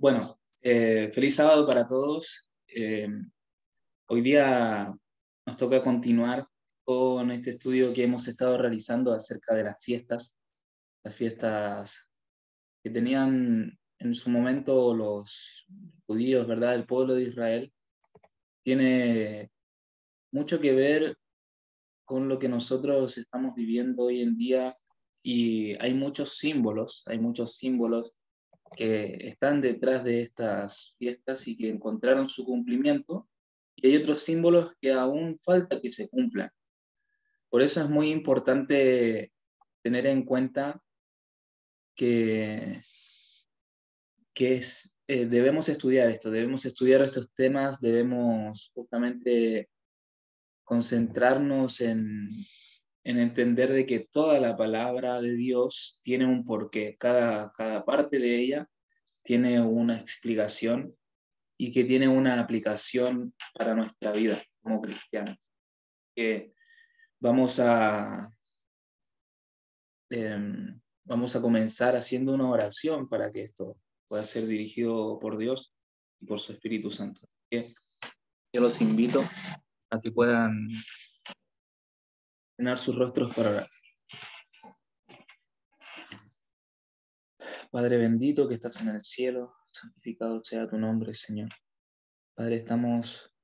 Bueno, feliz sábado para todos. Hoy día nos toca continuar con este estudio que hemos estado realizando acerca de las fiestas que tenían en su momento los judíos, ¿verdad? El pueblo de Israel. Tiene mucho que ver con lo que nosotros estamos viviendo hoy en día y hay muchos símbolos que están detrás de estas fiestas y que encontraron su cumplimiento, y hay otros símbolos que aún falta que se cumplan. Por eso es muy importante tener en cuenta que, debemos estudiar estos temas, debemos justamente concentrarnos en entender de que toda la palabra de Dios tiene un porqué, cada parte de ella tiene una explicación y que tiene una aplicación para nuestra vida como cristianos. Que vamos a, eh, vamos a comenzar haciendo una oración para que esto pueda ser dirigido por Dios y por su Espíritu Santo. Así que yo los invito a que puedan llenar sus rostros para orar. Padre bendito que estás en el cielo, santificado sea tu nombre, Señor. Padre, estamos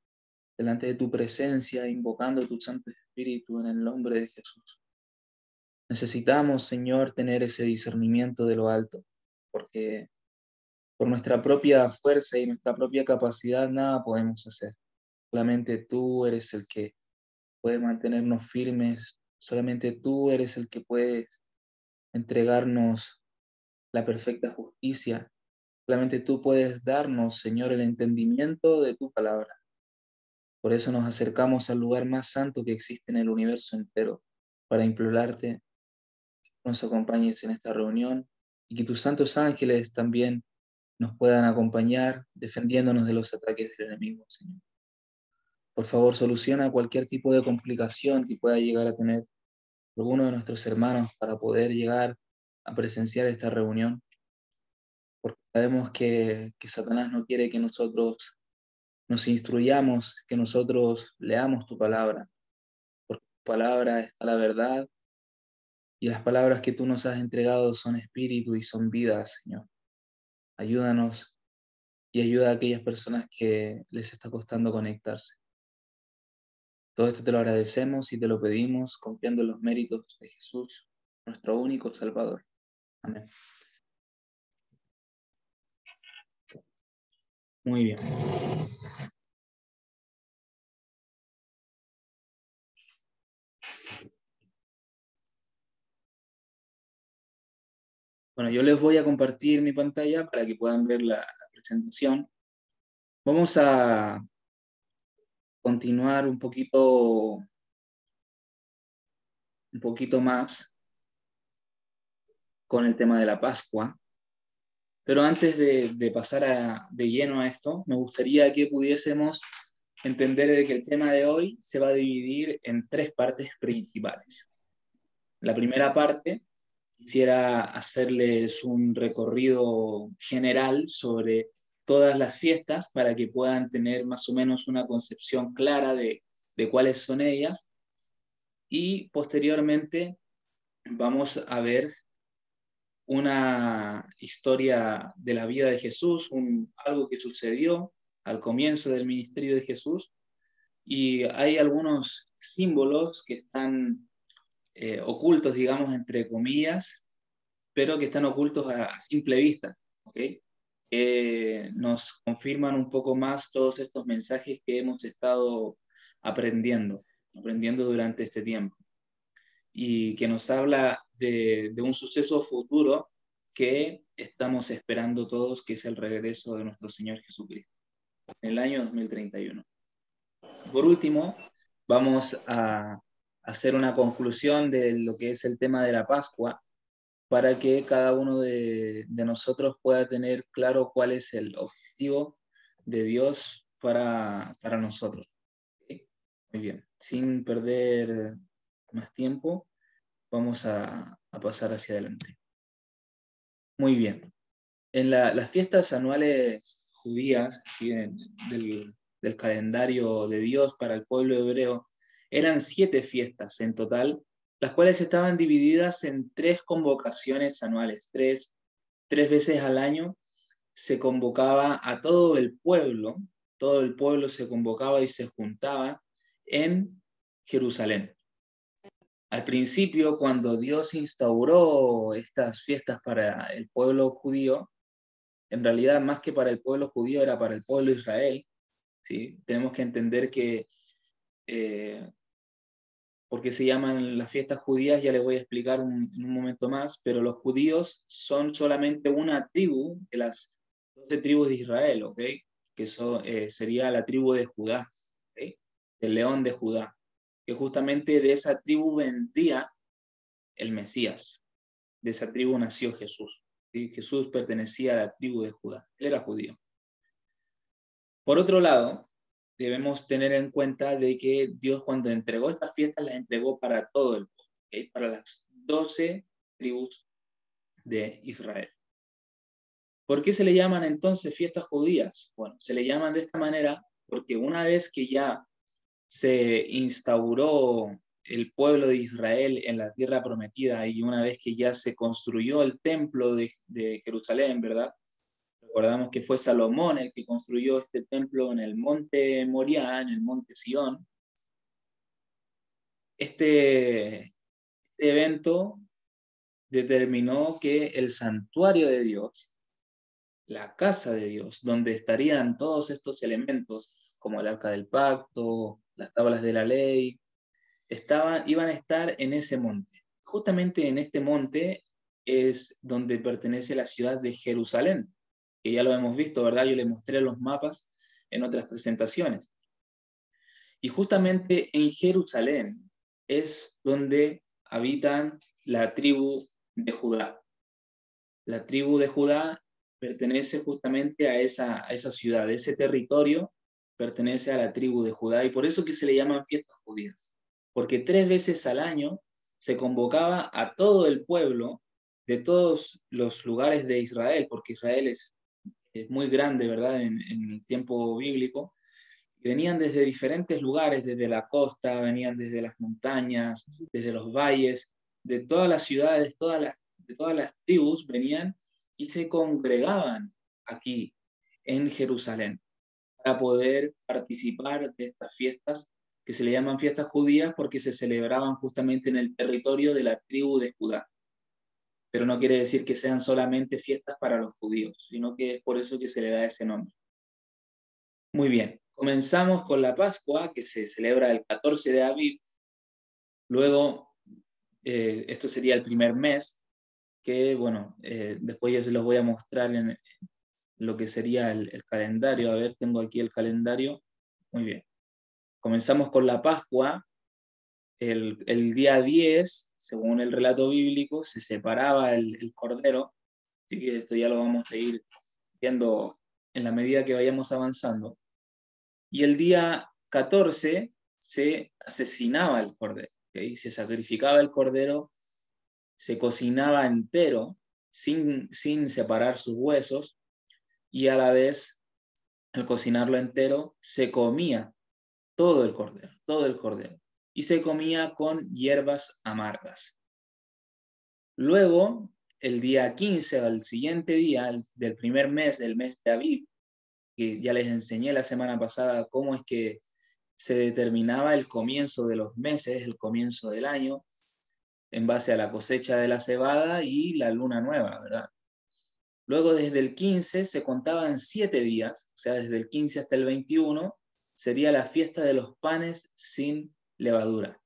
delante de tu presencia, invocando tu Santo Espíritu en el nombre de Jesús. Necesitamos, Señor, tener ese discernimiento de lo alto, porque por nuestra propia fuerza y nuestra propia capacidad nada podemos hacer. Solamente tú eres el que puede mantenernos firmes, solamente tú eres el que puedes entregarnos la perfecta justicia. Solamente tú puedes darnos, Señor, el entendimiento de tu palabra. Por eso nos acercamos al lugar más santo que existe en el universo entero, para implorarte que nos acompañes en esta reunión y que tus santos ángeles también nos puedan acompañar defendiéndonos de los ataques del enemigo, Señor. Por favor, soluciona cualquier tipo de complicación que pueda llegar a tener alguno de nuestros hermanos para poder llegar a presenciar esta reunión, porque sabemos que Satanás no quiere que nosotros nos instruyamos, que nosotros leamos tu palabra, porque en tu palabra está la verdad y las palabras que tú nos has entregado son espíritu y son vida, Señor. Ayúdanos y ayuda a aquellas personas que les está costando conectarse. Todo esto te lo agradecemos y te lo pedimos confiando en los méritos de Jesús, nuestro único Salvador. Amén. Muy bien. Bueno, yo les voy a compartir mi pantalla para que puedan ver la presentación. Vamos a continuar un poquito más con el tema de la Pascua. Pero antes de pasar de lleno a esto, me gustaría que pudiésemos entender de que el tema de hoy se va a dividir en tres partes principales. La primera parte, quisiera hacerles un recorrido general sobre todas las fiestas para que puedan tener más o menos una concepción clara de cuáles son ellas. Y posteriormente vamos a ver una historia de la vida de Jesús, algo que sucedió al comienzo del ministerio de Jesús, y hay algunos símbolos que están ocultos, digamos, entre comillas, pero que están ocultos a simple vista, ¿ok? Nos confirman un poco más todos estos mensajes que hemos estado aprendiendo durante este tiempo, y que nos habla de un suceso futuro que estamos esperando todos, que es el regreso de nuestro Señor Jesucristo, en el año 2031. Por último, vamos a hacer una conclusión de lo que es el tema de la Pascua, para que cada uno de nosotros pueda tener claro cuál es el objetivo de Dios para nosotros. ¿Okay? Muy bien, sin perder más tiempo, vamos a pasar hacia adelante. Muy bien. las fiestas anuales judías, ¿sí? Del calendario de Dios para el pueblo hebreo, eran 7 fiestas en total, las cuales estaban divididas en 3 convocaciones anuales. Tres veces al año se convocaba a todo el pueblo se convocaba y se juntaba en Jerusalén. Al principio, cuando Dios instauró estas fiestas para el pueblo judío, en realidad más que para el pueblo judío era para el pueblo de Israel, ¿sí? Tenemos que entender que eh, por qué se llaman las fiestas judías, ya les voy a explicar en un momento más, pero los judíos son solamente una tribu de las 12 tribus de Israel, ¿ok? Que eso sería la tribu de Judá, ¿ok? El león de Judá, que justamente de esa tribu vendría el Mesías, de esa tribu nació Jesús, ¿sí? Jesús pertenecía a la tribu de Judá, él era judío. Por otro lado, debemos tener en cuenta de que Dios cuando entregó estas fiestas las entregó para todo el pueblo, ¿okay? Para las 12 tribus de Israel. ¿Por qué se le llaman entonces fiestas judías? Bueno, se le llaman de esta manera porque una vez que ya se instauró el pueblo de Israel en la tierra prometida y una vez que ya se construyó el templo de Jerusalén, ¿verdad? Recordamos que fue Salomón el que construyó este templo en el monte Moriah, en el monte Sión. Este evento determinó que el santuario de Dios, la casa de Dios, donde estarían todos estos elementos, como el arca del pacto, las tablas de la ley, iban a estar en ese monte. Justamente en este monte es donde pertenece la ciudad de Jerusalén, que ya lo hemos visto, ¿verdad? Yo le mostré los mapas en otras presentaciones. Y justamente en Jerusalén es donde habitan la tribu de Judá. La tribu de Judá pertenece justamente a esa ciudad, ese territorio pertenece a la tribu de Judá, y por eso que se le llaman fiestas judías, porque 3 veces al año se convocaba a todo el pueblo de todos los lugares de Israel, porque Israel es muy grande, ¿verdad? En el tiempo bíblico, y venían desde diferentes lugares, desde la costa, venían desde las montañas, desde los valles, de todas las ciudades, de todas las tribus venían y se congregaban aquí en Jerusalén para poder participar de estas fiestas que se le llaman fiestas judías porque se celebraban justamente en el territorio de la tribu de Judá. Pero no quiere decir que sean solamente fiestas para los judíos, sino que es por eso que se le da ese nombre. Muy bien, comenzamos con la Pascua, que se celebra el 14 de Aviv. Luego, esto sería el primer mes, que bueno, después yo se los voy a mostrar en lo que sería el calendario. A ver, tengo aquí el calendario. Muy bien. Comenzamos con la Pascua. El día 10, según el relato bíblico, se separaba el cordero. Así que esto ya lo vamos a ir viendo en la medida que vayamos avanzando. Y el día 14 se asesinaba el cordero, ¿okay? Se sacrificaba el cordero, se cocinaba entero, sin separar sus huesos, y a la vez, al cocinarlo entero, se comía todo el cordero, y se comía con hierbas amargas. Luego, el día 15, al siguiente día del primer mes, del mes de Aviv, que ya les enseñé la semana pasada cómo es que se determinaba el comienzo de los meses, el comienzo del año, en base a la cosecha de la cebada y la luna nueva, ¿verdad? Luego desde el 15 se contaban 7 días, o sea, desde el 15 hasta el 21 sería la fiesta de los panes sin levadura.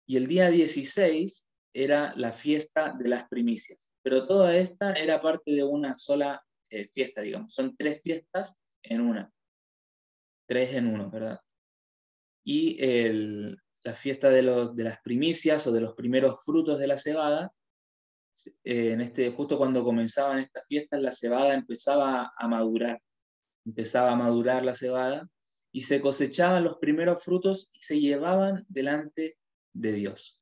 Y el día 16 era la fiesta de las primicias. Pero toda esta era parte de una sola fiesta, digamos. Son 3 fiestas en una. 3 en 1, ¿verdad? Y la fiesta de las primicias o de los primeros frutos de la cebada, justo cuando comenzaban estas fiestas, la cebada empezaba a madurar la cebada, y se cosechaban los primeros frutos y se llevaban delante de Dios.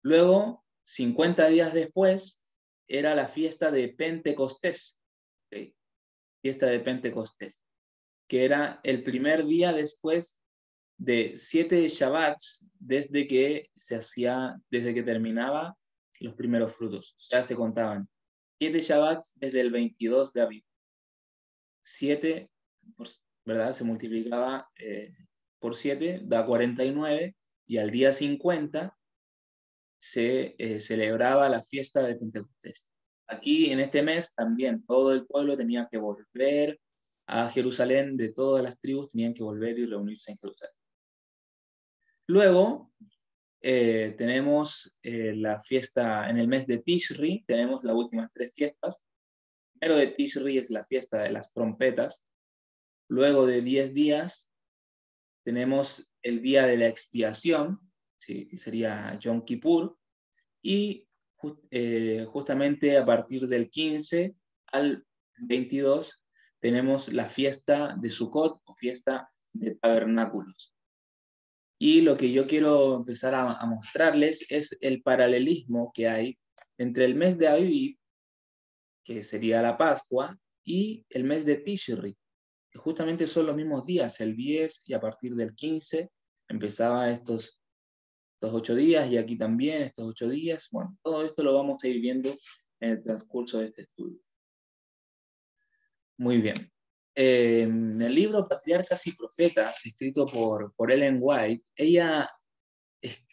Luego, 50 días después, era la fiesta de Pentecostés, ¿okay? Fiesta de Pentecostés, que era el primer día después de 7 Shabbats desde que terminaba los primeros frutos. Ya se contaban 7 Shabbats desde el 22 de abril. 7, ¿verdad? Se multiplicaba por 7, da 49, y al día 50 se celebraba la fiesta de Pentecostés. Aquí en este mes también todo el pueblo tenía que volver a Jerusalén, de todas las tribus tenían que volver y reunirse en Jerusalén. Luego tenemos la fiesta en el mes de Tishri, tenemos las últimas 3 fiestas. Primero de Tishri es la fiesta de las trompetas. Luego de 10 días tenemos el día de la expiación, ¿sí? Que sería Yom Kippur, y justamente a partir del 15 al 22 tenemos la fiesta de Sukkot o fiesta de tabernáculos. Y lo que yo quiero empezar a mostrarles es el paralelismo que hay entre el mes de Aviv, que sería la Pascua, y el mes de Tishri, que justamente son los mismos días, el 10, y a partir del 15 empezaba estos 8 días, y aquí también estos 8 días. Bueno, todo esto lo vamos a ir viendo en el transcurso de este estudio. Muy bien. En el libro Patriarcas y Profetas, escrito por Ellen White, ella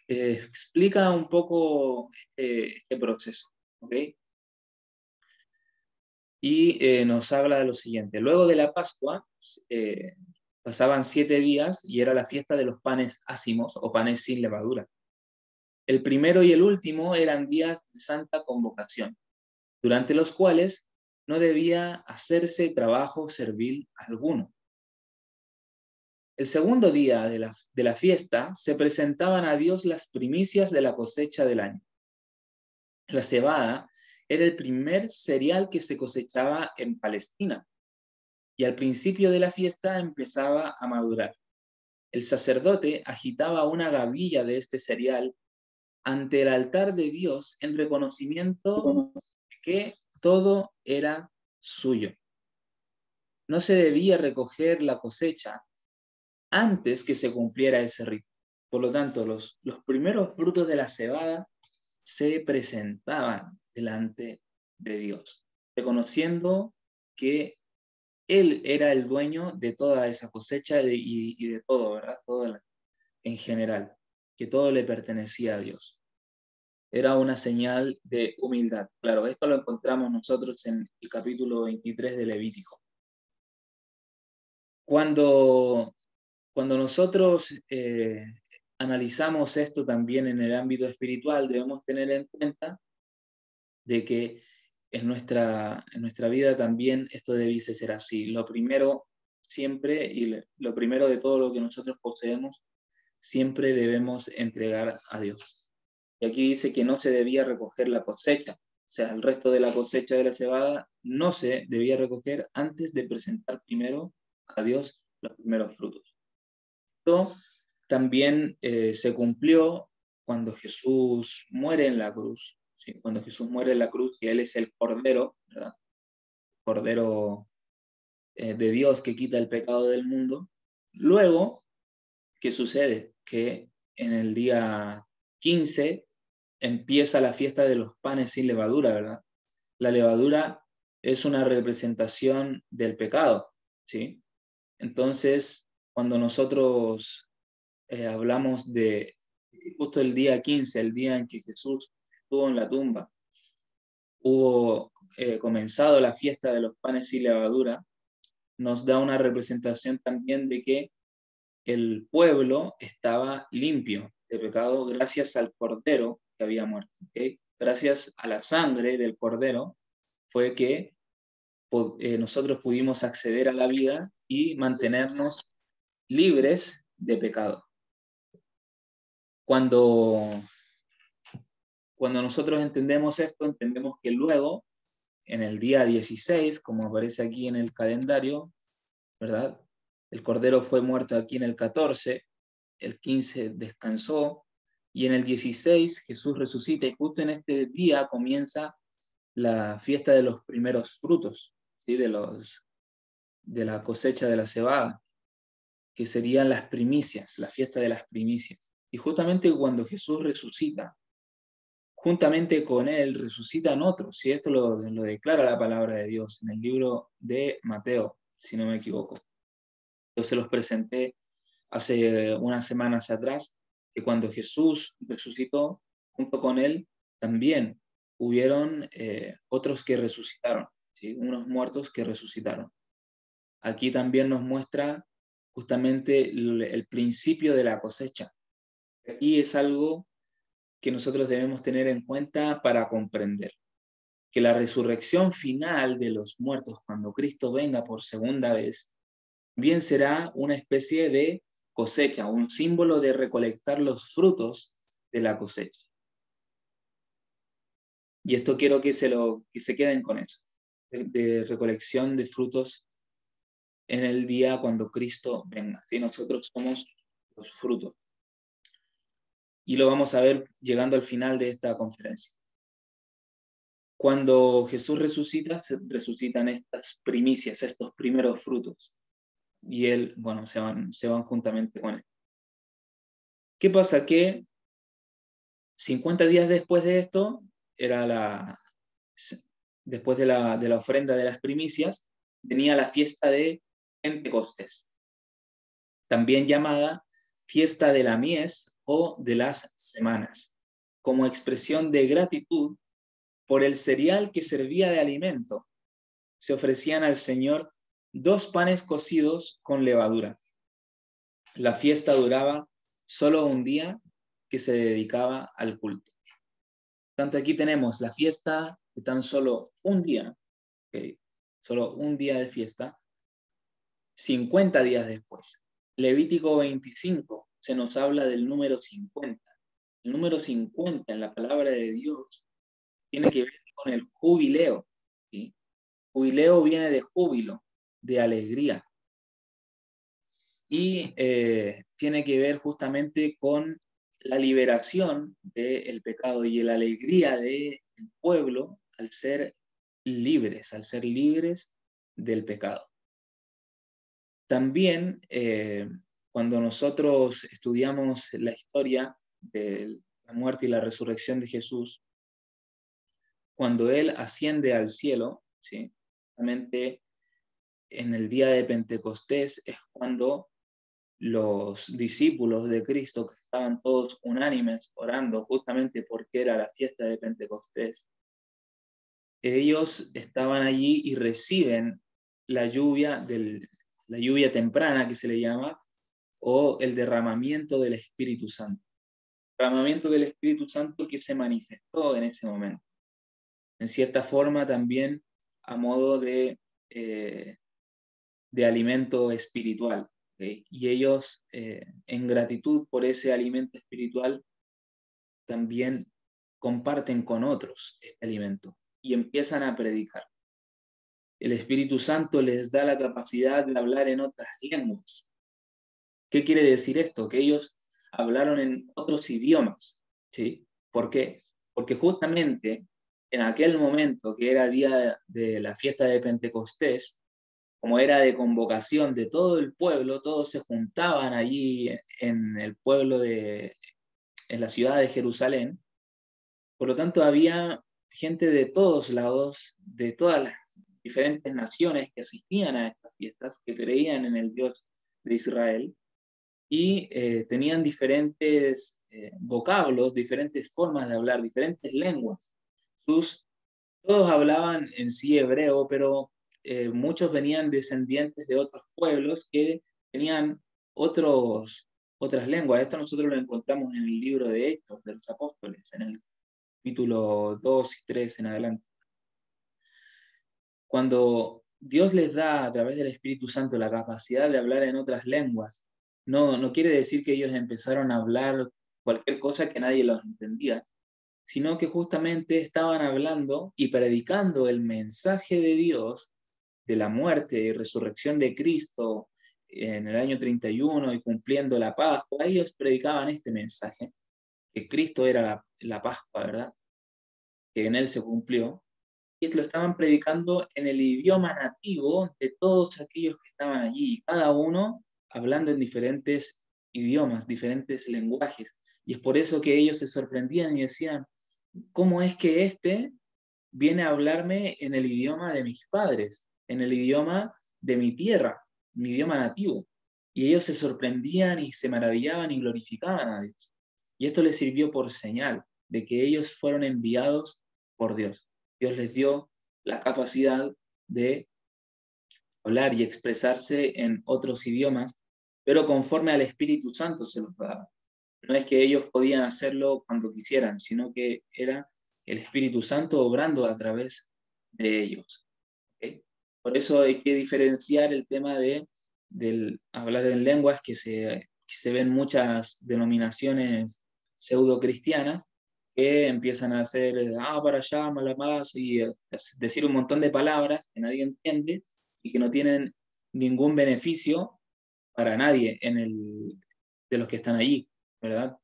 explica un poco este proceso, ¿ok? Y nos habla de lo siguiente. Luego de la Pascua, pasaban 7 días y era la fiesta de los panes ácimos o panes sin levadura. El primero y el último eran días de santa convocación, durante los cuales no debía hacerse trabajo servil alguno. El segundo día de la fiesta se presentaban a Dios las primicias de la cosecha del año. La cebada era el primer cereal que se cosechaba en Palestina, y al principio de la fiesta empezaba a madurar. El sacerdote agitaba una gavilla de este cereal ante el altar de Dios en reconocimiento de que todo era suyo. No se debía recoger la cosecha antes que se cumpliera ese rito. Por lo tanto, los primeros frutos de la cebada se presentaban delante de Dios, reconociendo que Él era el dueño de toda esa cosecha y de todo, ¿verdad? Todo en general, que todo le pertenecía a Dios. Era una señal de humildad. Claro, esto lo encontramos nosotros en el capítulo 23 de Levítico. Cuando nosotros analizamos esto también en el ámbito espiritual, debemos tener en cuenta de que en nuestra vida también esto debiese ser así. Lo primero siempre, y lo primero de todo lo que nosotros poseemos, siempre debemos entregar a Dios. Y aquí dice que no se debía recoger la cosecha, o sea, el resto de la cosecha de la cebada no se debía recoger antes de presentar primero a Dios los primeros frutos. Esto también se cumplió cuando Jesús muere en la cruz. ¿Sí? Cuando Jesús muere en la cruz, y Él es el Cordero, ¿verdad? Cordero de Dios que quita el pecado del mundo. Luego, ¿qué sucede? Que en el día 15 empieza la fiesta de los panes sin levadura, ¿verdad? La levadura es una representación del pecado, ¿sí? Entonces, cuando nosotros hablamos de justo el día 15, el día en que Jesús estuvo en la tumba, hubo comenzado la fiesta de los panes sin levadura, nos da una representación también de que el pueblo estaba limpio de pecado gracias al Cordero que había muerto. ¿Okay? Gracias a la sangre del Cordero fue que nosotros pudimos acceder a la vida y mantenernos libres de pecado. Cuando nosotros entendemos esto, entendemos que luego, en el día 16, como aparece aquí en el calendario, ¿verdad? El Cordero fue muerto aquí en el 14, el 15 descansó, y en el 16 Jesús resucita, y justo en este día comienza la fiesta de los primeros frutos, ¿sí? De la cosecha de la cebada, que serían las primicias, la fiesta de las primicias. Y justamente cuando Jesús resucita, juntamente con él resucitan otros, y esto lo declara la palabra de Dios en el libro de Mateo, si no me equivoco. Yo se los presenté hace unas semanas atrás, que cuando Jesús resucitó, junto con él también hubieron otros que resucitaron, ¿sí? Unos muertos que resucitaron. Aquí también nos muestra justamente el principio de la cosecha. Y es algo que nosotros debemos tener en cuenta para comprender que la resurrección final de los muertos, cuando Cristo venga por segunda vez, bien será una especie de cosecha, un símbolo de recolectar los frutos de la cosecha. Y esto quiero que se queden con eso, de recolección de frutos en el día cuando Cristo venga. ¿Sí? Nosotros somos los frutos. Y lo vamos a ver llegando al final de esta conferencia. Cuando Jesús resucita, se resucitan estas primicias, estos primeros frutos. Y él, bueno, se van juntamente con él. ¿Qué pasa? Que 50 días después de esto, después de la ofrenda de las primicias, venía la fiesta de Pentecostés, también llamada fiesta de la mies o de las semanas, como expresión de gratitud por el cereal que servía de alimento. Se ofrecían al Señor 2 panes cocidos con levadura. La fiesta duraba solo un día, que se dedicaba al culto. Tanto aquí tenemos la fiesta de tan solo un día, ¿okay? Solo un día de fiesta, 50 días después. Levítico 25 se nos habla del número 50. El número 50 en la palabra de Dios tiene que ver con el jubileo, ¿sí? Jubileo viene de júbilo, de alegría. Y tiene que ver justamente con la liberación del pecado y la alegría del pueblo al ser libres del pecado. También cuando nosotros estudiamos la historia de la muerte y la resurrección de Jesús, cuando Él asciende al cielo, ¿sí? Justamente en el día de Pentecostés es cuando los discípulos de Cristo, que estaban todos unánimes orando justamente porque era la fiesta de Pentecostés, ellos estaban allí y reciben la lluvia temprana, que se le llama, o el derramamiento del Espíritu Santo. Derramamiento del Espíritu Santo que se manifestó en ese momento. En cierta forma también a modo de alimento espiritual. ¿Okay? Y ellos, en gratitud por ese alimento espiritual, también comparten con otros este alimento y empiezan a predicar. El Espíritu Santo les da la capacidad de hablar en otras lenguas. ¿Qué quiere decir esto? Que ellos hablaron en otros idiomas. ¿Sí? ¿Por qué? Porque justamente en aquel momento, que era día de la fiesta de Pentecostés, como era de convocación de todo el pueblo, todos se juntaban allí en el pueblo en la ciudad de Jerusalén. Por lo tanto, había gente de todos lados, de todas las diferentes naciones que asistían a estas fiestas, que creían en el Dios de Israel y tenían diferentes vocablos, diferentes formas de hablar, diferentes lenguas. Todos hablaban en sí hebreo, pero muchos venían descendientes de otros pueblos que tenían otras lenguas. Esto nosotros lo encontramos en el libro de Hechos de los Apóstoles, en el capítulo 2 y 3 en adelante. Cuando Dios les da a través del Espíritu Santo la capacidad de hablar en otras lenguas, no quiere decir que ellos empezaron a hablar cualquier cosa que nadie los entendía, sino que justamente estaban hablando y predicando el mensaje de Dios de la muerte y resurrección de Cristo en el año 31 y cumpliendo la Pascua. Ellos predicaban este mensaje, que Cristo era la Pascua, ¿verdad? Que en él se cumplió. y lo estaban predicando en el idioma nativo de todos aquellos que estaban allí, cada uno hablando en diferentes idiomas, diferentes lenguajes. Y es por eso que ellos se sorprendían y decían, ¿cómo es que este viene a hablarme en el idioma de mis padres, en el idioma de mi tierra, mi idioma nativo? Y ellos se sorprendían y se maravillaban y glorificaban a Dios. Y esto les sirvió por señal de que ellos fueron enviados por Dios. Dios les dio la capacidad de hablar y expresarse en otros idiomas, pero conforme al Espíritu Santo se los daba. No es que ellos podían hacerlo cuando quisieran, sino que era el Espíritu Santo obrando a través de ellos. ¿Okay? Por eso hay que diferenciar el tema del hablar en lenguas que se ven muchas denominaciones pseudo cristianas que empiezan a hacer para allá, más y decir un montón de palabras que nadie entiende y que no tienen ningún beneficio para nadie de los que están allí, ¿verdad?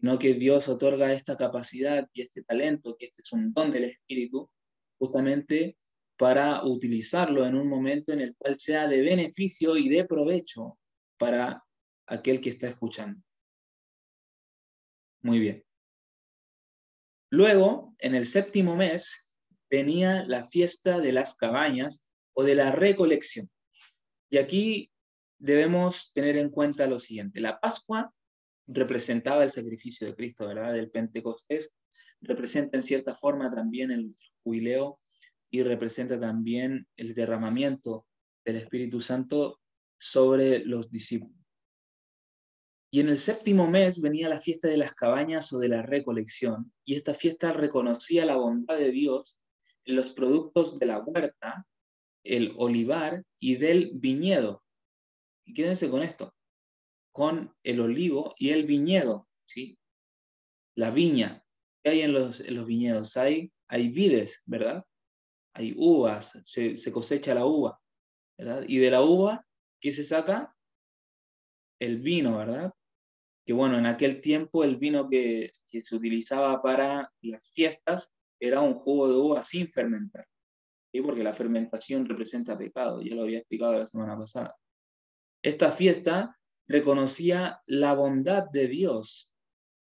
Sino que Dios otorga esta capacidad y este talento, que este es un don del Espíritu, justamente para utilizarlo en un momento en el cual sea de beneficio y de provecho para aquel que está escuchando. Muy bien. Luego, en el 7º mes, venía la fiesta de las cabañas o de la recolección. Y aquí debemos tener en cuenta lo siguiente. La Pascua representaba el sacrificio de Cristo, ¿verdad? El Pentecostés representa en cierta forma también el jubileo y representa también el derramamiento del Espíritu Santo sobre los discípulos. Y en el 7º mes venía la fiesta de las cabañas o de la recolección, y esta fiesta reconocía la bondad de Dios en los productos de la huerta, el olivar y del viñedo. Y quédense con esto, con el olivo y el viñedo, ¿sí? La viña. ¿Qué hay en los viñedos? Hay vides, ¿verdad? Hay uvas, se cosecha la uva, ¿verdad? Y de la uva, ¿qué se saca? El vino, ¿verdad? Que bueno, en aquel tiempo el vino que se utilizaba para las fiestas era un jugo de uva sin fermentar, ¿sí? Porque la fermentación representa pecado, ya lo había explicado la semana pasada. Esta fiesta reconocía la bondad de Dios,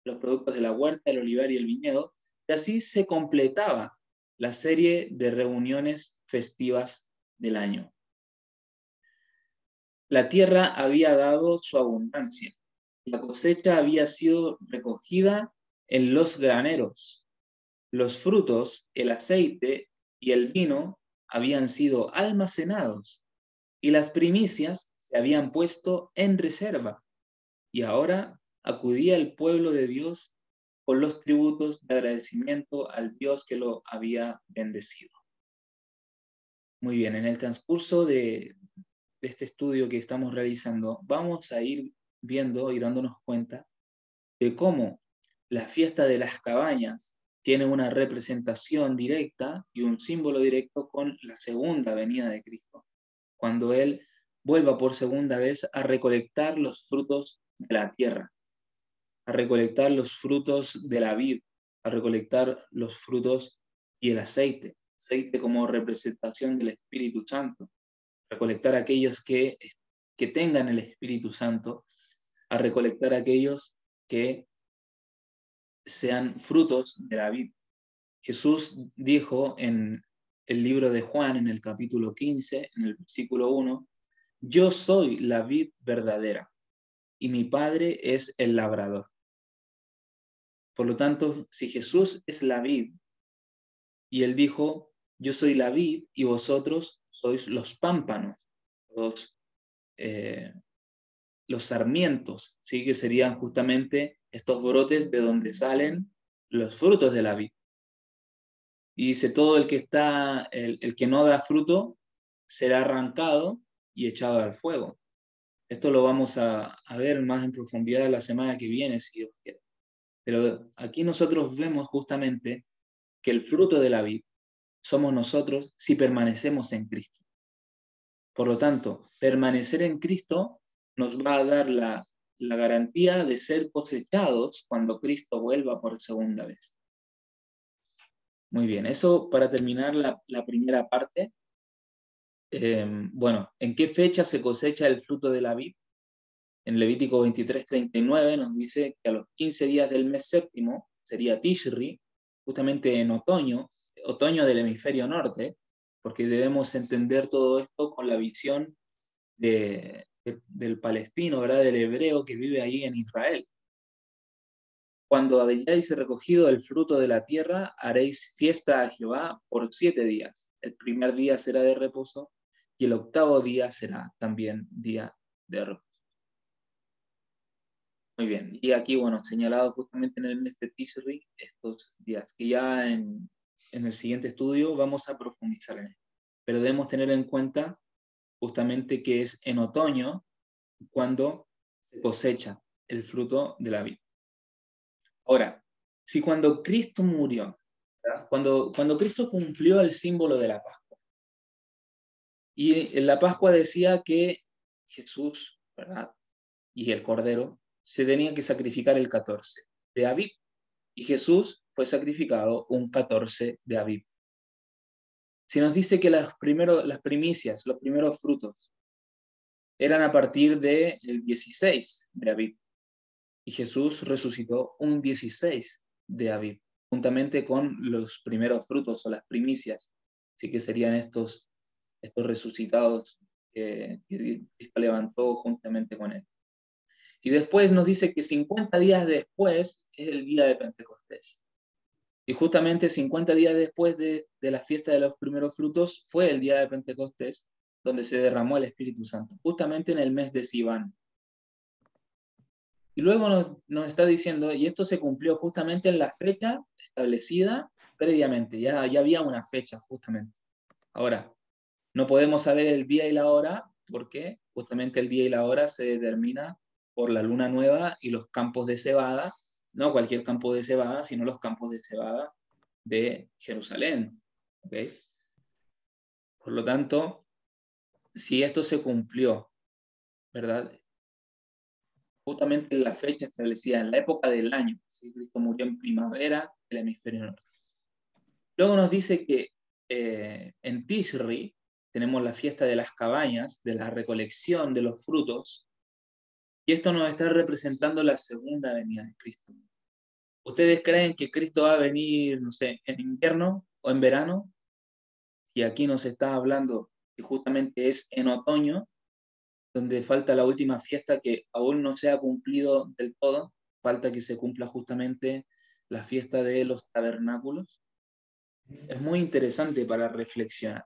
los productos de la huerta, el olivar y el viñedo, y así se completaba la serie de reuniones festivas del año. La tierra había dado su abundancia. La cosecha había sido recogida en los graneros. Los frutos, el aceite y el vino habían sido almacenados y las primicias se habían puesto en reserva. Y ahora acudía el pueblo de Dios con los tributos de agradecimiento al Dios que lo había bendecido. Muy bien, en el transcurso de este estudio que estamos realizando, vamos a ir viendo y dándonos cuenta de cómo la fiesta de las cabañas tiene una representación directa y un símbolo directo con la segunda venida de Cristo, cuando Él vuelva por segunda vez a recolectar los frutos de la tierra, a recolectar los frutos de la vid, a recolectar los frutos y el aceite como representación del Espíritu Santo, recolectar aquellos que tengan el Espíritu Santo, a recolectar aquellos que sean frutos de la vid. Jesús dijo en el libro de Juan, en el capítulo 15, en el versículo 1, yo soy la vid verdadera y mi Padre es el labrador. Por lo tanto, si Jesús es la vid y Él dijo, yo soy la vid y vosotros sois los pámpanos, los sarmientos, ¿sí? Que serían justamente estos brotes de donde salen los frutos de la vid. Y dice, todo el que no da fruto será arrancado y echado al fuego. Esto lo vamos a ver más en profundidad la semana que viene, si Dios quiere. Pero aquí nosotros vemos justamente que el fruto de la vid somos nosotros si permanecemos en Cristo. Por lo tanto, permanecer en Cristo nos va a dar la garantía de ser cosechados cuando Cristo vuelva por segunda vez. Muy bien, eso para terminar la primera parte. Bueno, ¿en qué fecha se cosecha el fruto de la vid? En Levítico 23:39 nos dice que a los 15 días del mes séptimo, sería Tishri, justamente en otoño, otoño del hemisferio norte, porque debemos entender todo esto con la visión del palestino, ¿verdad? Del hebreo que vive ahí en Israel. Cuando hayáis recogido el fruto de la tierra, haréis fiesta a Jehová por 7 días. El primer día será de reposo y el octavo día será también día de reposo. Muy bien, y aquí, bueno, señalado justamente en el mes de Tishri, estos días, que ya en el siguiente estudio vamos a profundizar en esto. Pero debemos tener en cuenta justamente que es en otoño cuando se cosecha el fruto de la vid. Ahora, si cuando Cristo murió, cuando Cristo cumplió el símbolo de la Pascua, y en la Pascua decía que Jesús, ¿verdad? Y el Cordero se tenía que sacrificar el 14 de Abib, y Jesús fue sacrificado un 14 de Abib. Si nos dice que las primicias, los primeros frutos, eran a partir del 16 de Abib, y Jesús resucitó un 16 de Abib, juntamente con los primeros frutos o las primicias, así que serían estos resucitados que Cristo levantó juntamente con él. Y después nos dice que 50 días después es el día de Pentecostés. Y justamente 50 días después de la fiesta de los primeros frutos fue el día de Pentecostés, donde se derramó el Espíritu Santo, justamente en el mes de Sivan. Y luego nos está diciendo, y esto se cumplió justamente en la fecha establecida previamente, ya había una fecha justamente. Ahora, no podemos saber el día y la hora, porque justamente el día y la hora se determina por la luna nueva y los campos de cebada, no cualquier campo de cebada, sino los campos de cebada de Jerusalén. ¿Okay? Por lo tanto, si esto se cumplió, ¿verdad? Justamente en la fecha establecida, en la época del año, ¿sí? Cristo murió en primavera del hemisferio norte. Luego nos dice que en Tishri tenemos la fiesta de las cabañas, de la recolección de los frutos, y esto nos está representando la segunda venida de Cristo. ¿Ustedes creen que Cristo va a venir, no sé, en invierno o en verano? Y aquí nos está hablando que justamente es en otoño, donde falta la última fiesta que aún no se ha cumplido del todo, falta que se cumpla justamente la fiesta de los tabernáculos. Es muy interesante para reflexionar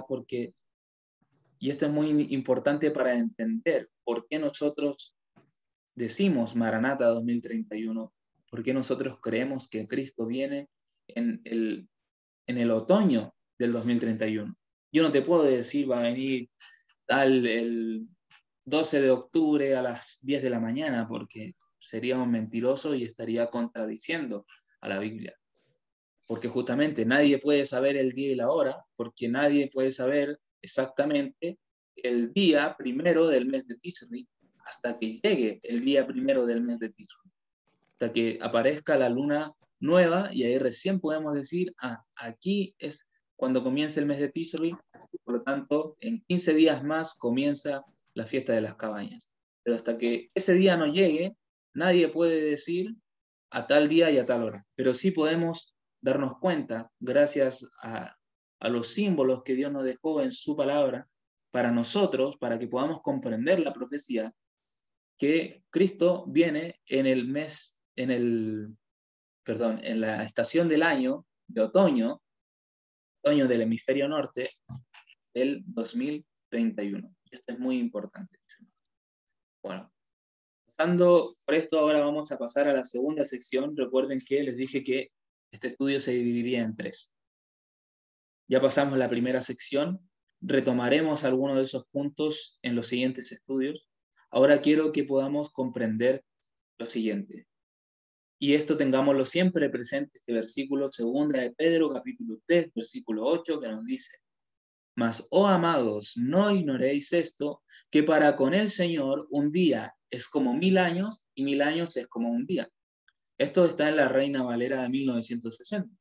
porque, y esto es muy importante para entender por qué nosotros decimos Maranata 2031, por qué nosotros creemos que Cristo viene en el otoño del 2031. Yo no te puedo decir va a venir tal el 12 de octubre a las 10 de la mañana, porque sería un mentiroso y estaría contradiciendo a la Biblia. Porque justamente nadie puede saber el día y la hora, porque nadie puede saber exactamente el día primero del mes de Tishri hasta que llegue el día primero del mes de Tishri, hasta que aparezca la luna nueva y ahí recién podemos decir, aquí es cuando comienza el mes de Tishri, por lo tanto, en 15 días más comienza la fiesta de las cabañas. Pero hasta que ese día no llegue, nadie puede decir a tal día y a tal hora. Pero sí podemos darnos cuenta, gracias a los símbolos que Dios nos dejó en su palabra, para nosotros, para que podamos comprender la profecía, que Cristo viene en la estación del año de otoño del hemisferio norte del 2031. Esto es muy importante. Bueno, pasando por esto, ahora vamos a pasar a la segunda sección. Recuerden que les dije que este estudio se dividiría en 3. Ya pasamos la primera sección, retomaremos algunos de esos puntos en los siguientes estudios. Ahora quiero que podamos comprender lo siguiente. Y esto tengámoslo siempre presente, este versículo, 2 de Pedro, capítulo 3, versículo 8, que nos dice: Mas, oh amados, no ignoréis esto, que para con el Señor un día es como 1000 años y 1000 años es como un día. Esto está en la Reina Valera de 1960.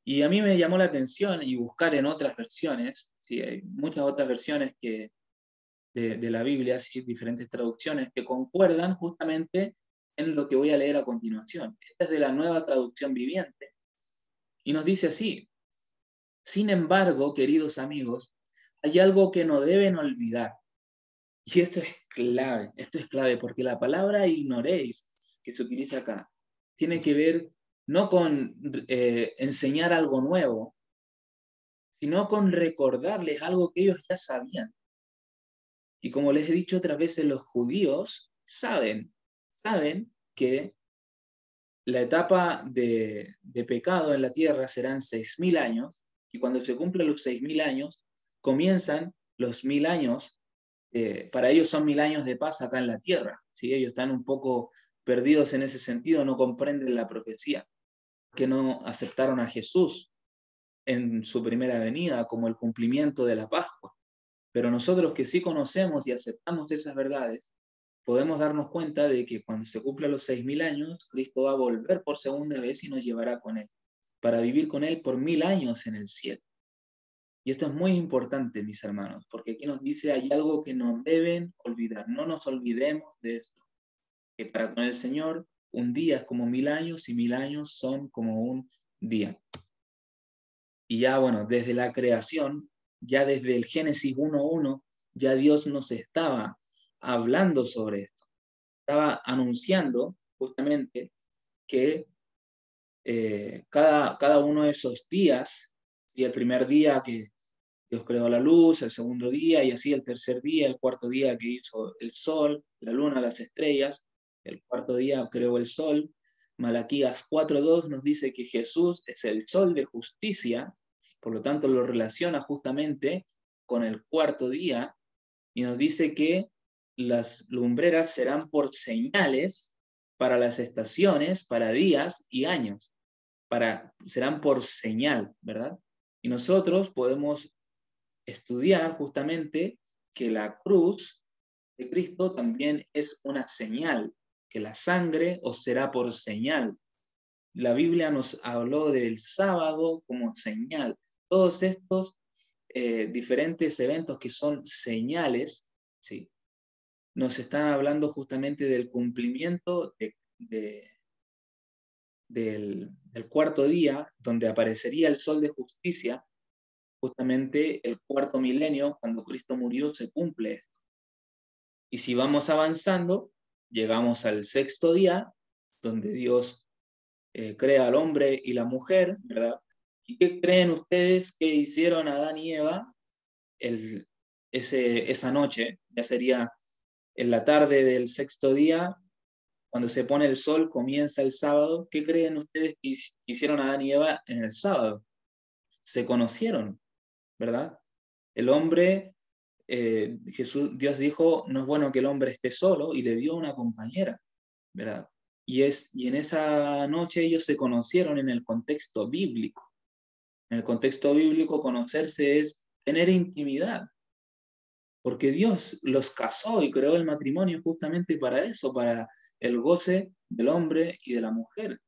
Y a mí me llamó la atención y buscar en otras versiones, sí, hay muchas otras versiones de la Biblia, sí, diferentes traducciones que concuerdan justamente en lo que voy a leer a continuación. Esta es de la Nueva Traducción Viviente y nos dice así: sin embargo, queridos amigos, hay algo que no deben olvidar. Y esto es clave, porque la palabra ignoréis que se utiliza acá tiene que ver no con enseñar algo nuevo, sino con recordarles algo que ellos ya sabían. Y como les he dicho otras veces, los judíos saben que la etapa de pecado en la tierra serán 6.000 años, y cuando se cumplen los 6.000 años, comienzan los 1.000 años, para ellos son 1.000 años de paz acá en la tierra, ¿sí? Ellos están un poco perdidos en ese sentido, no comprenden la profecía, que no aceptaron a Jesús en su primera venida como el cumplimiento de la Pascua. Pero nosotros que sí conocemos y aceptamos esas verdades, podemos darnos cuenta de que cuando se cumplan los 6.000 años, Cristo va a volver por segunda vez y nos llevará con Él, para vivir con Él por 1.000 años en el cielo. Y esto es muy importante, mis hermanos, porque aquí nos dice, hay algo que no deben olvidar, no nos olvidemos de esto, que para con el Señor un día es como 1.000 años y 1.000 años son como un día. Y ya, bueno, desde la creación, ya desde el Génesis 1:1, ya Dios nos estaba hablando sobre esto. Estaba anunciando justamente que cada uno de esos días, ¿sí? El primer día que Dios creó la luz, el segundo día, y así el tercer día, el cuarto día que hizo el sol, la luna, las estrellas, el cuarto día creó el sol. Malaquías 4:2 nos dice que Jesús es el sol de justicia, por lo tanto lo relaciona justamente con el cuarto día, y nos dice que las lumbreras serán por señales para las estaciones, para días y años, serán por señal, ¿verdad? Y nosotros podemos estudiar justamente que la cruz de Cristo también es una señal, que la sangre os será por señal. La Biblia nos habló del sábado como señal. Todos estos diferentes eventos que son señales, ¿sí? Nos están hablando justamente del cumplimiento del cuarto día, donde aparecería el sol de justicia. Justamente el cuarto milenio, cuando Cristo murió, se cumple esto. Y si vamos avanzando, llegamos al sexto día, donde Dios crea al hombre y la mujer, ¿verdad? ¿Y qué creen ustedes que hicieron Adán y Eva esa noche? Ya sería en la tarde del sexto día, cuando se pone el sol, comienza el sábado. ¿Qué creen ustedes que hicieron Adán y Eva en el sábado? Se conocieron, ¿verdad? El hombre, Dios dijo, no es bueno que el hombre esté solo, y le dio una compañera, ¿verdad? Y en esa noche ellos se conocieron en el contexto bíblico. En el contexto bíblico, conocerse es tener intimidad, porque Dios los casó y creó el matrimonio justamente para eso, para el goce del hombre y de la mujer,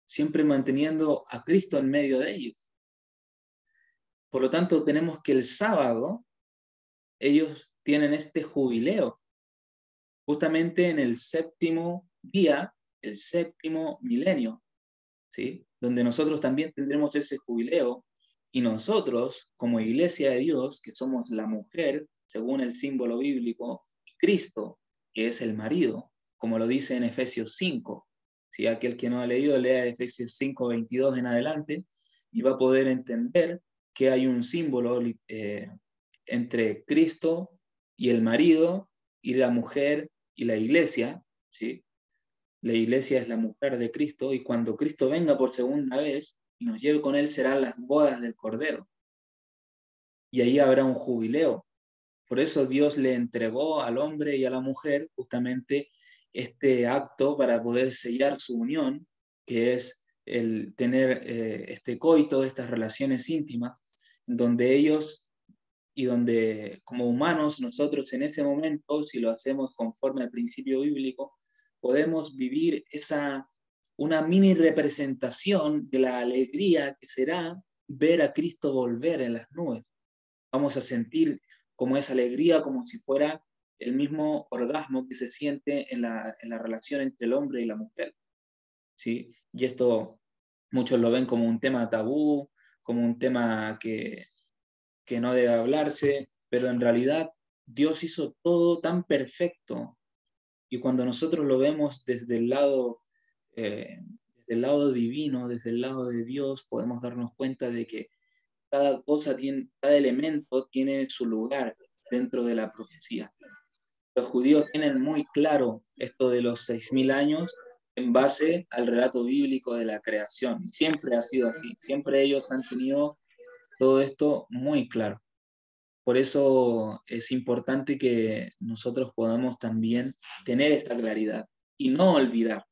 siempre manteniendo a Cristo en medio de ellos. Por lo tanto, tenemos que el sábado ellos tienen este jubileo, justamente en el séptimo día, el séptimo milenio, ¿sí? Donde nosotros también tendremos ese jubileo, y nosotros, como iglesia de Dios, que somos la mujer, según el símbolo bíblico, y Cristo, que es el marido, como lo dice en Efesios 5. Si aquel que no ha leído, lea Efesios 5:22 en adelante, y va a poder entender que hay un símbolo entre Cristo y el marido, y la mujer y la iglesia, ¿sí? La iglesia es la mujer de Cristo, y cuando Cristo venga por segunda vez y nos lleve con él, serán las bodas del Cordero. Y ahí habrá un jubileo. Por eso Dios le entregó al hombre y a la mujer justamente este acto para poder sellar su unión, que es el tener este coito, estas relaciones íntimas, donde ellos y donde como humanos nosotros en ese momento, si lo hacemos conforme al principio bíblico, podemos vivir una mini representación de la alegría que será ver a Cristo volver en las nubes. Vamos a sentir como esa alegría, como si fuera el mismo orgasmo que se siente en la relación entre el hombre y la mujer, ¿sí? Y esto muchos lo ven como un tema tabú, como un tema que no debe hablarse, pero en realidad Dios hizo todo tan perfecto, y cuando nosotros lo vemos desde el lado divino, desde el lado de Dios, podemos darnos cuenta de que cada cosa cada elemento tiene su lugar dentro de la profecía. Los judíos tienen muy claro esto de los 6.000 años en base al relato bíblico de la creación. Siempre ha sido así. Siempre ellos han tenido todo esto muy claro. Por eso es importante que nosotros podamos también tener esta claridad y no olvidar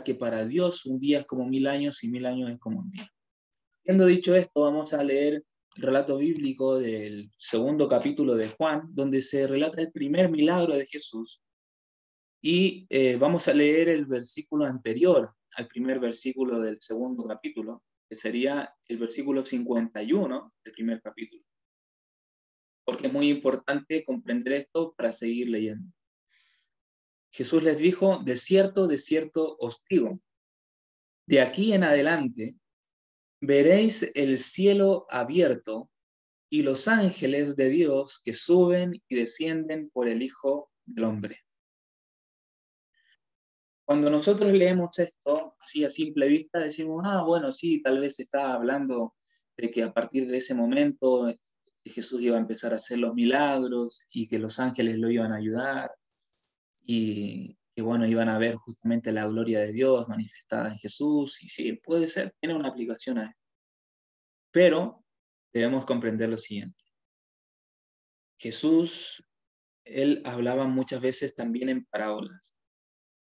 que para Dios un día es como 1.000 años y 1.000 años es como un día. Habiendo dicho esto, vamos a leer el relato bíblico del segundo capítulo de Juan, donde se relata el primer milagro de Jesús. Y vamos a leer el versículo anterior al primer versículo del segundo capítulo, que sería el versículo 51 del primer capítulo. Porque es muy importante comprender esto para seguir leyendo. Jesús les dijo: de cierto os digo, de aquí en adelante veréis el cielo abierto y los ángeles de Dios que suben y descienden por el Hijo del Hombre. Cuando nosotros leemos esto, así a simple vista, decimos, bueno, sí, tal vez está hablando de que a partir de ese momento Jesús iba a empezar a hacer los milagros y que los ángeles lo iban a ayudar y que, bueno, iban a ver justamente la gloria de Dios manifestada en Jesús. Y sí, puede ser, tiene una aplicación a esto. Pero debemos comprender lo siguiente. Jesús, él hablaba muchas veces también en parábolas.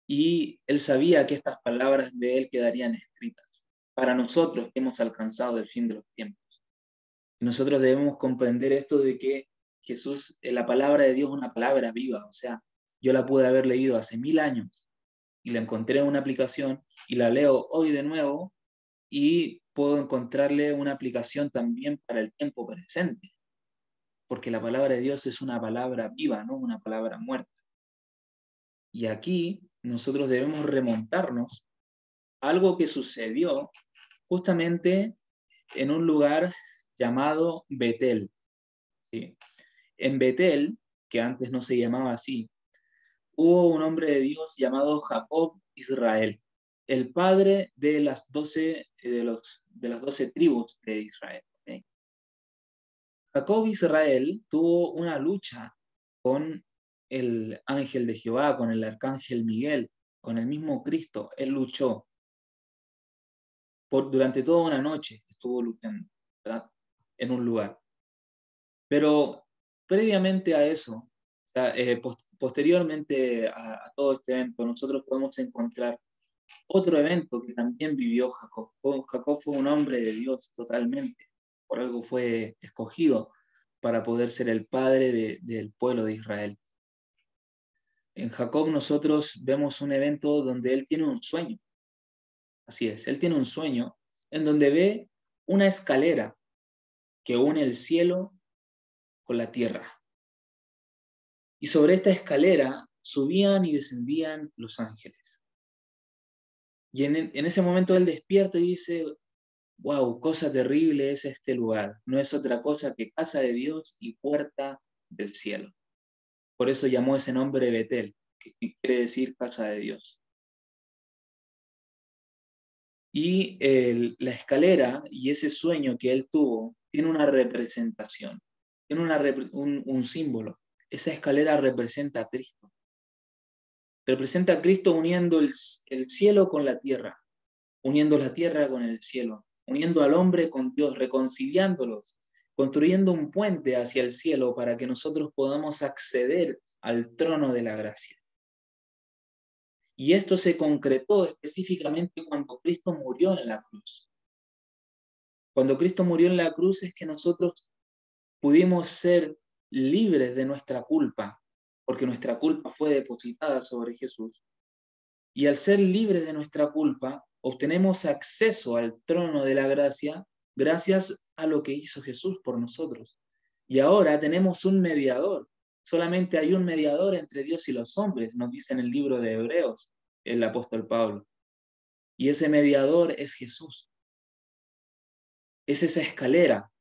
Y él sabía que estas palabras de él quedarían escritas para nosotros que hemos alcanzado el fin de los tiempos. Y nosotros debemos comprender esto de que Jesús, la palabra de Dios es una palabra viva, o sea, yo la pude haber leído hace 1.000 años y la encontré en una aplicación y la leo hoy de nuevo y puedo encontrarle una aplicación también para el tiempo presente, porque la palabra de Dios es una palabra viva, no una palabra muerta. Y aquí nosotros debemos remontarnos a algo que sucedió justamente en un lugar llamado Betel, ¿sí? En Betel, que antes no se llamaba así, hubo un hombre de Dios llamado Jacob Israel, el padre de las 12 tribus de Israel. ¿Okay? Jacob Israel tuvo una lucha con el ángel de Jehová, con el arcángel Miguel, con el mismo Cristo. Él luchó durante toda una noche, estuvo luchando, ¿verdad? En un lugar. Pero previamente a eso, posteriormente a todo este evento, nosotros podemos encontrar otro evento que también vivió Jacob. Jacob fue un hombre de Dios totalmente, por algo fue escogido para poder ser el padre del pueblo de Israel. En Jacob nosotros vemos un evento donde él tiene un sueño. Así es, él tiene un sueño en donde ve una escalera que une el cielo con la tierra. Y sobre esta escalera subían y descendían los ángeles. Y en ese momento él despierta y dice, wow, cosa terrible es este lugar. No es otra cosa que casa de Dios y puerta del cielo. Por eso llamó ese nombre Betel, que quiere decir casa de Dios. Y la escalera y ese sueño que él tuvo tiene una representación, tiene un símbolo. Esa escalera representa a Cristo. Representa a Cristo uniendo el cielo con la tierra, uniendo la tierra con el cielo, uniendo al hombre con Dios, reconciliándolos, construyendo un puente hacia el cielo para que nosotros podamos acceder al trono de la gracia. Y esto se concretó específicamente cuando Cristo murió en la cruz. Cuando Cristo murió en la cruz es que nosotros pudimos ser libres de nuestra culpa, porque nuestra culpa fue depositada sobre Jesús. Y al ser libres de nuestra culpa, obtenemos acceso al trono de la gracia gracias a lo que hizo Jesús por nosotros. Y ahora tenemos un mediador. Solamente hay un mediador entre Dios y los hombres, nos dice en el libro de Hebreos el apóstol Pablo. Y ese mediador es Jesús. Es esa escalera.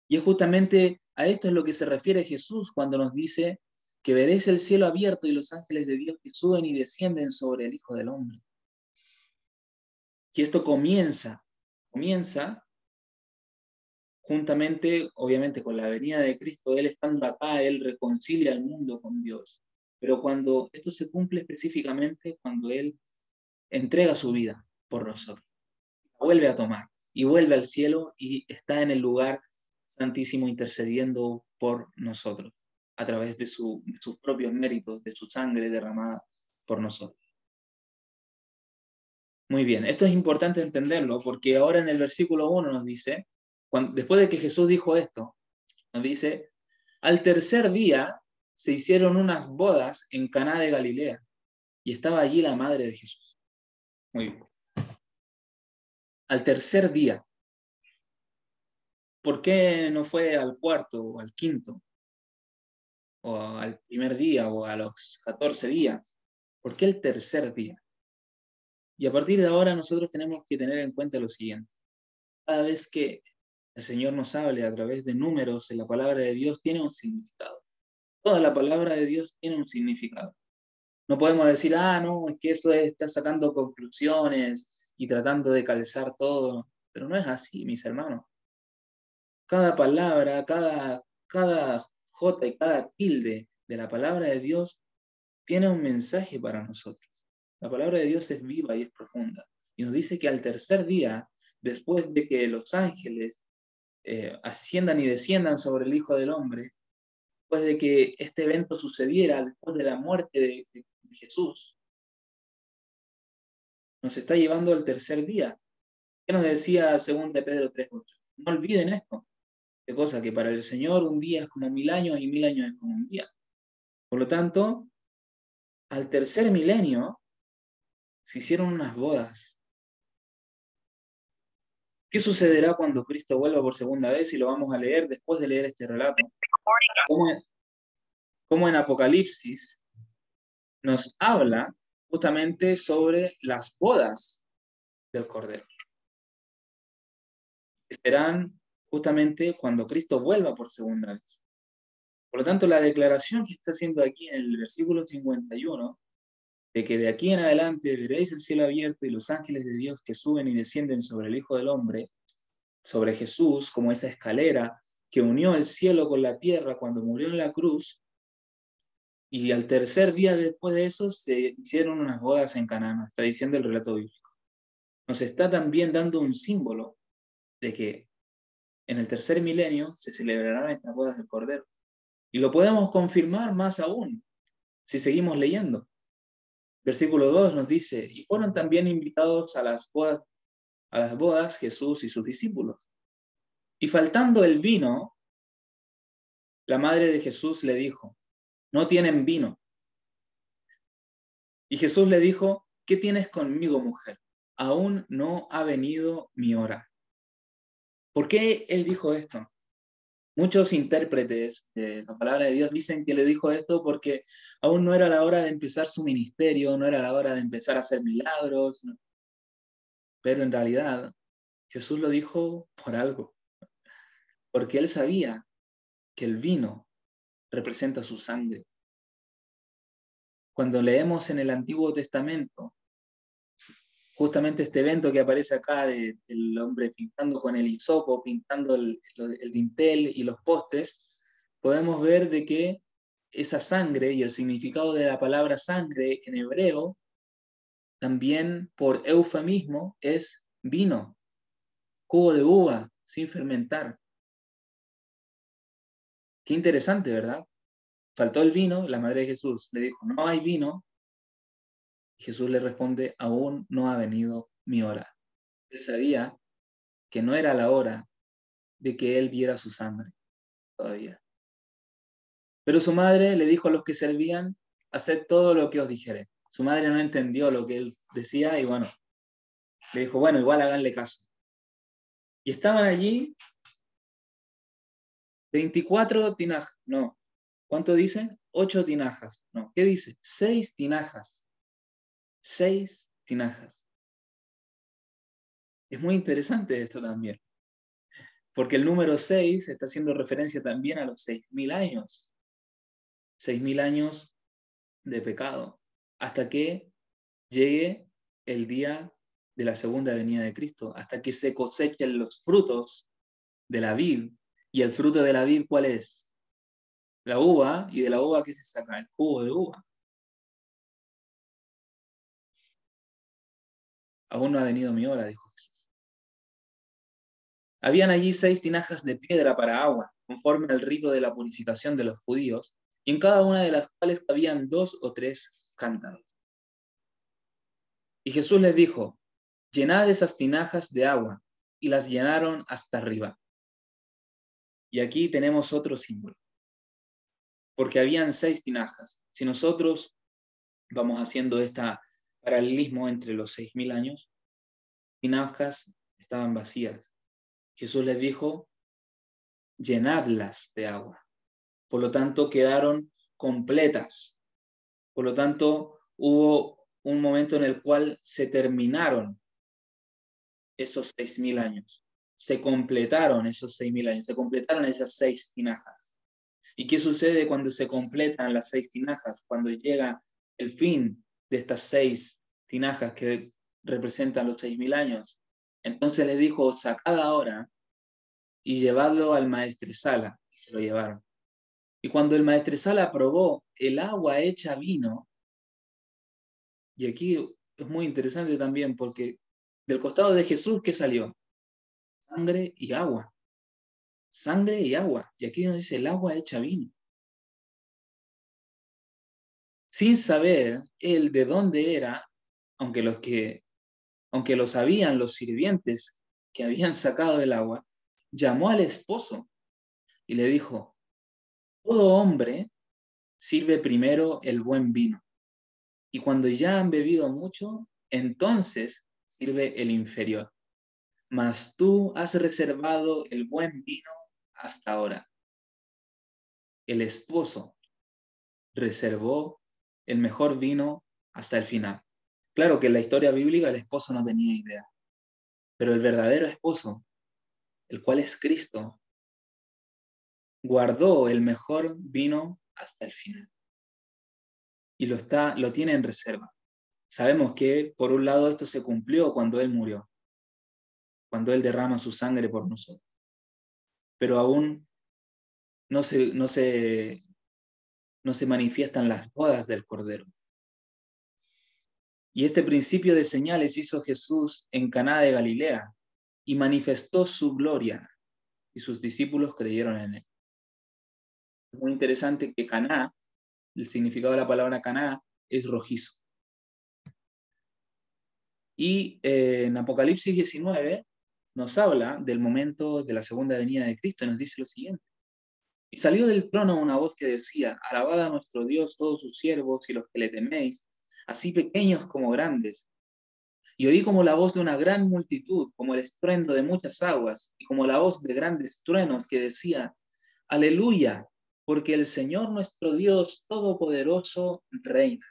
Y es justamente a esto es lo que se refiere Jesús cuando nos dice que veréis el cielo abierto y los ángeles de Dios que suben y descienden sobre el Hijo del Hombre. Y esto comienza juntamente, obviamente, con la venida de Cristo. Él estando acá, Él reconcilia al mundo con Dios. Pero cuando esto se cumple específicamente, cuando Él entrega su vida por nosotros, vuelve a tomar y vuelve al cielo y está en el lugar santísimo intercediendo por nosotros a través de sus propios méritos, de su sangre derramada por nosotros. Muy bien, esto es importante entenderlo porque ahora en el versículo 1 nos dice, después de que Jesús dijo esto, nos dice, al tercer día se hicieron unas bodas en Caná de Galilea y estaba allí la madre de Jesús. Muy bien. Al tercer día. ¿Por qué no fue al cuarto o al quinto? O al primer día o a los 14 días. ¿Por qué el tercer día? Y a partir de ahora nosotros tenemos que tener en cuenta lo siguiente. Cada vez que el Señor nos hable a través de números en la palabra de Dios tiene un significado. Toda la palabra de Dios tiene un significado. No podemos decir, no, es que eso está sacando conclusiones y tratando de calzar todo. Pero no es así, mis hermanos. Cada palabra, cada jota y cada tilde de la palabra de Dios tiene un mensaje para nosotros. La palabra de Dios es viva y es profunda. Y nos dice que al tercer día, después de que los ángeles asciendan y desciendan sobre el Hijo del Hombre, después de que este evento sucediera, después de la muerte de Jesús, nos está llevando al tercer día. ¿Qué nos decía 2 de Pedro 3:8? No olviden esto. ¿Qué cosa? Que para el Señor un día es como 1000 años y 1000 años es como un día. Por lo tanto, al tercer milenio se hicieron unas bodas. ¿Qué sucederá cuando Cristo vuelva por segunda vez? Y lo vamos a leer después de leer este relato. Como en Apocalipsis nos habla justamente sobre las bodas del Cordero. Que serán justamente cuando Cristo vuelva por segunda vez. Por lo tanto, la declaración que está haciendo aquí en el versículo 51, de que de aquí en adelante veréis el cielo abierto y los ángeles de Dios que suben y descienden sobre el Hijo del Hombre, sobre Jesús, como esa escalera que unió el cielo con la tierra cuando murió en la cruz, y al tercer día después de eso se hicieron unas bodas en Caná, está diciendo el relato bíblico. Nos está también dando un símbolo de que en el tercer milenio se celebrarán estas bodas del Cordero. Y lo podemos confirmar más aún, si seguimos leyendo. Versículo 2 nos dice, y fueron también invitados a las bodas Jesús y sus discípulos. Y faltando el vino, la madre de Jesús le dijo, no tienen vino. Y Jesús le dijo, ¿qué tienes conmigo, mujer? Aún no ha venido mi hora. ¿Por qué él dijo esto? Muchos intérpretes de la palabra de Dios dicen que le dijo esto porque aún no era la hora de empezar su ministerio, no era la hora de empezar a hacer milagros, pero en realidad Jesús lo dijo por algo, porque él sabía que el vino representa su sangre. Cuando leemos en el Antiguo Testamento, justamente este evento que aparece acá del hombre pintando con el hisopo, pintando el dintel y los postes, podemos ver de que esa sangre y el significado de la palabra sangre en hebreo, también por eufemismo, es vino, jugo de uva sin fermentar. Qué interesante, ¿verdad? Faltó el vino, la madre de Jesús le dijo, no hay vino. Jesús le responde, aún no ha venido mi hora. Él sabía que no era la hora de que él diera su sangre todavía. Pero su madre le dijo a los que servían, haced todo lo que os dijere. Su madre no entendió lo que él decía y bueno, le dijo, bueno, igual háganle caso. Y estaban allí 24 tinajas, no. ¿Cuánto dice? 8 tinajas. No, ¿qué dice? 6 tinajas. 6 tinajas. Es muy interesante esto también, porque el número 6 está haciendo referencia también a los 6.000 años. 6.000 años de pecado, hasta que llegue el día de la segunda venida de Cristo, hasta que se cosechen los frutos de la vid. ¿Y el fruto de la vid cuál es? La uva. ¿Y de la uva qué se saca? El jugo de uva. Aún no ha venido mi hora, dijo Jesús. Habían allí 6 tinajas de piedra para agua, conforme al rito de la purificación de los judíos, y en cada una de las cuales cabían 2 o 3 cántaros. Y Jesús les dijo, llenad esas tinajas de agua, y las llenaron hasta arriba. Y aquí tenemos otro símbolo, porque habían 6 tinajas. Si nosotros vamos haciendo este paralelismo entre los 6.000 años, tinajas estaban vacías. Jesús les dijo, llenadlas de agua. Por lo tanto, quedaron completas. Por lo tanto, hubo un momento en el cual se terminaron esos 6.000 años. Se completaron esos 6.000 años. Se completaron esas 6 tinajas. ¿Y qué sucede cuando se completan las 6 tinajas? Cuando llega el fin de estas 6 tinajas que representan los 6.000 años. Entonces les dijo, sacad ahora y llevadlo al maestresala. Y se lo llevaron. Y cuando el maestresala probó el agua hecha vino, y aquí es muy interesante también porque del costado de Jesús, ¿qué salió? Sangre y agua. Sangre y agua. Y aquí nos dice el agua hecha vino. Sin saber él de dónde era, aunque lo sabían los sirvientes que habían sacado el agua, llamó al esposo y le dijo, todo hombre sirve primero el buen vino, y cuando ya han bebido mucho, entonces sirve el inferior. Mas tú has reservado el buen vino hasta ahora. El esposo reservó el mejor vino hasta el final. Claro que en la historia bíblica el esposo no tenía idea, pero el verdadero esposo, el cual es Cristo, guardó el mejor vino hasta el final y lo tiene en reserva. Sabemos que, por un lado, esto se cumplió cuando Él murió, cuando Él derrama su sangre por nosotros, pero aún no se manifiestan las bodas del Cordero. Y este principio de señales hizo Jesús en Caná de Galilea y manifestó su gloria, y sus discípulos creyeron en él. Es muy interesante que Caná, el significado de la palabra Caná, es rojizo. Y en Apocalipsis 19 nos habla del momento de la segunda venida de Cristo y nos dice lo siguiente. Y salió del trono una voz que decía, alabad a nuestro Dios todos sus siervos y los que le teméis, así pequeños como grandes. Y oí como la voz de una gran multitud, como el estruendo de muchas aguas, y como la voz de grandes truenos que decía, aleluya, porque el Señor nuestro Dios Todopoderoso reina.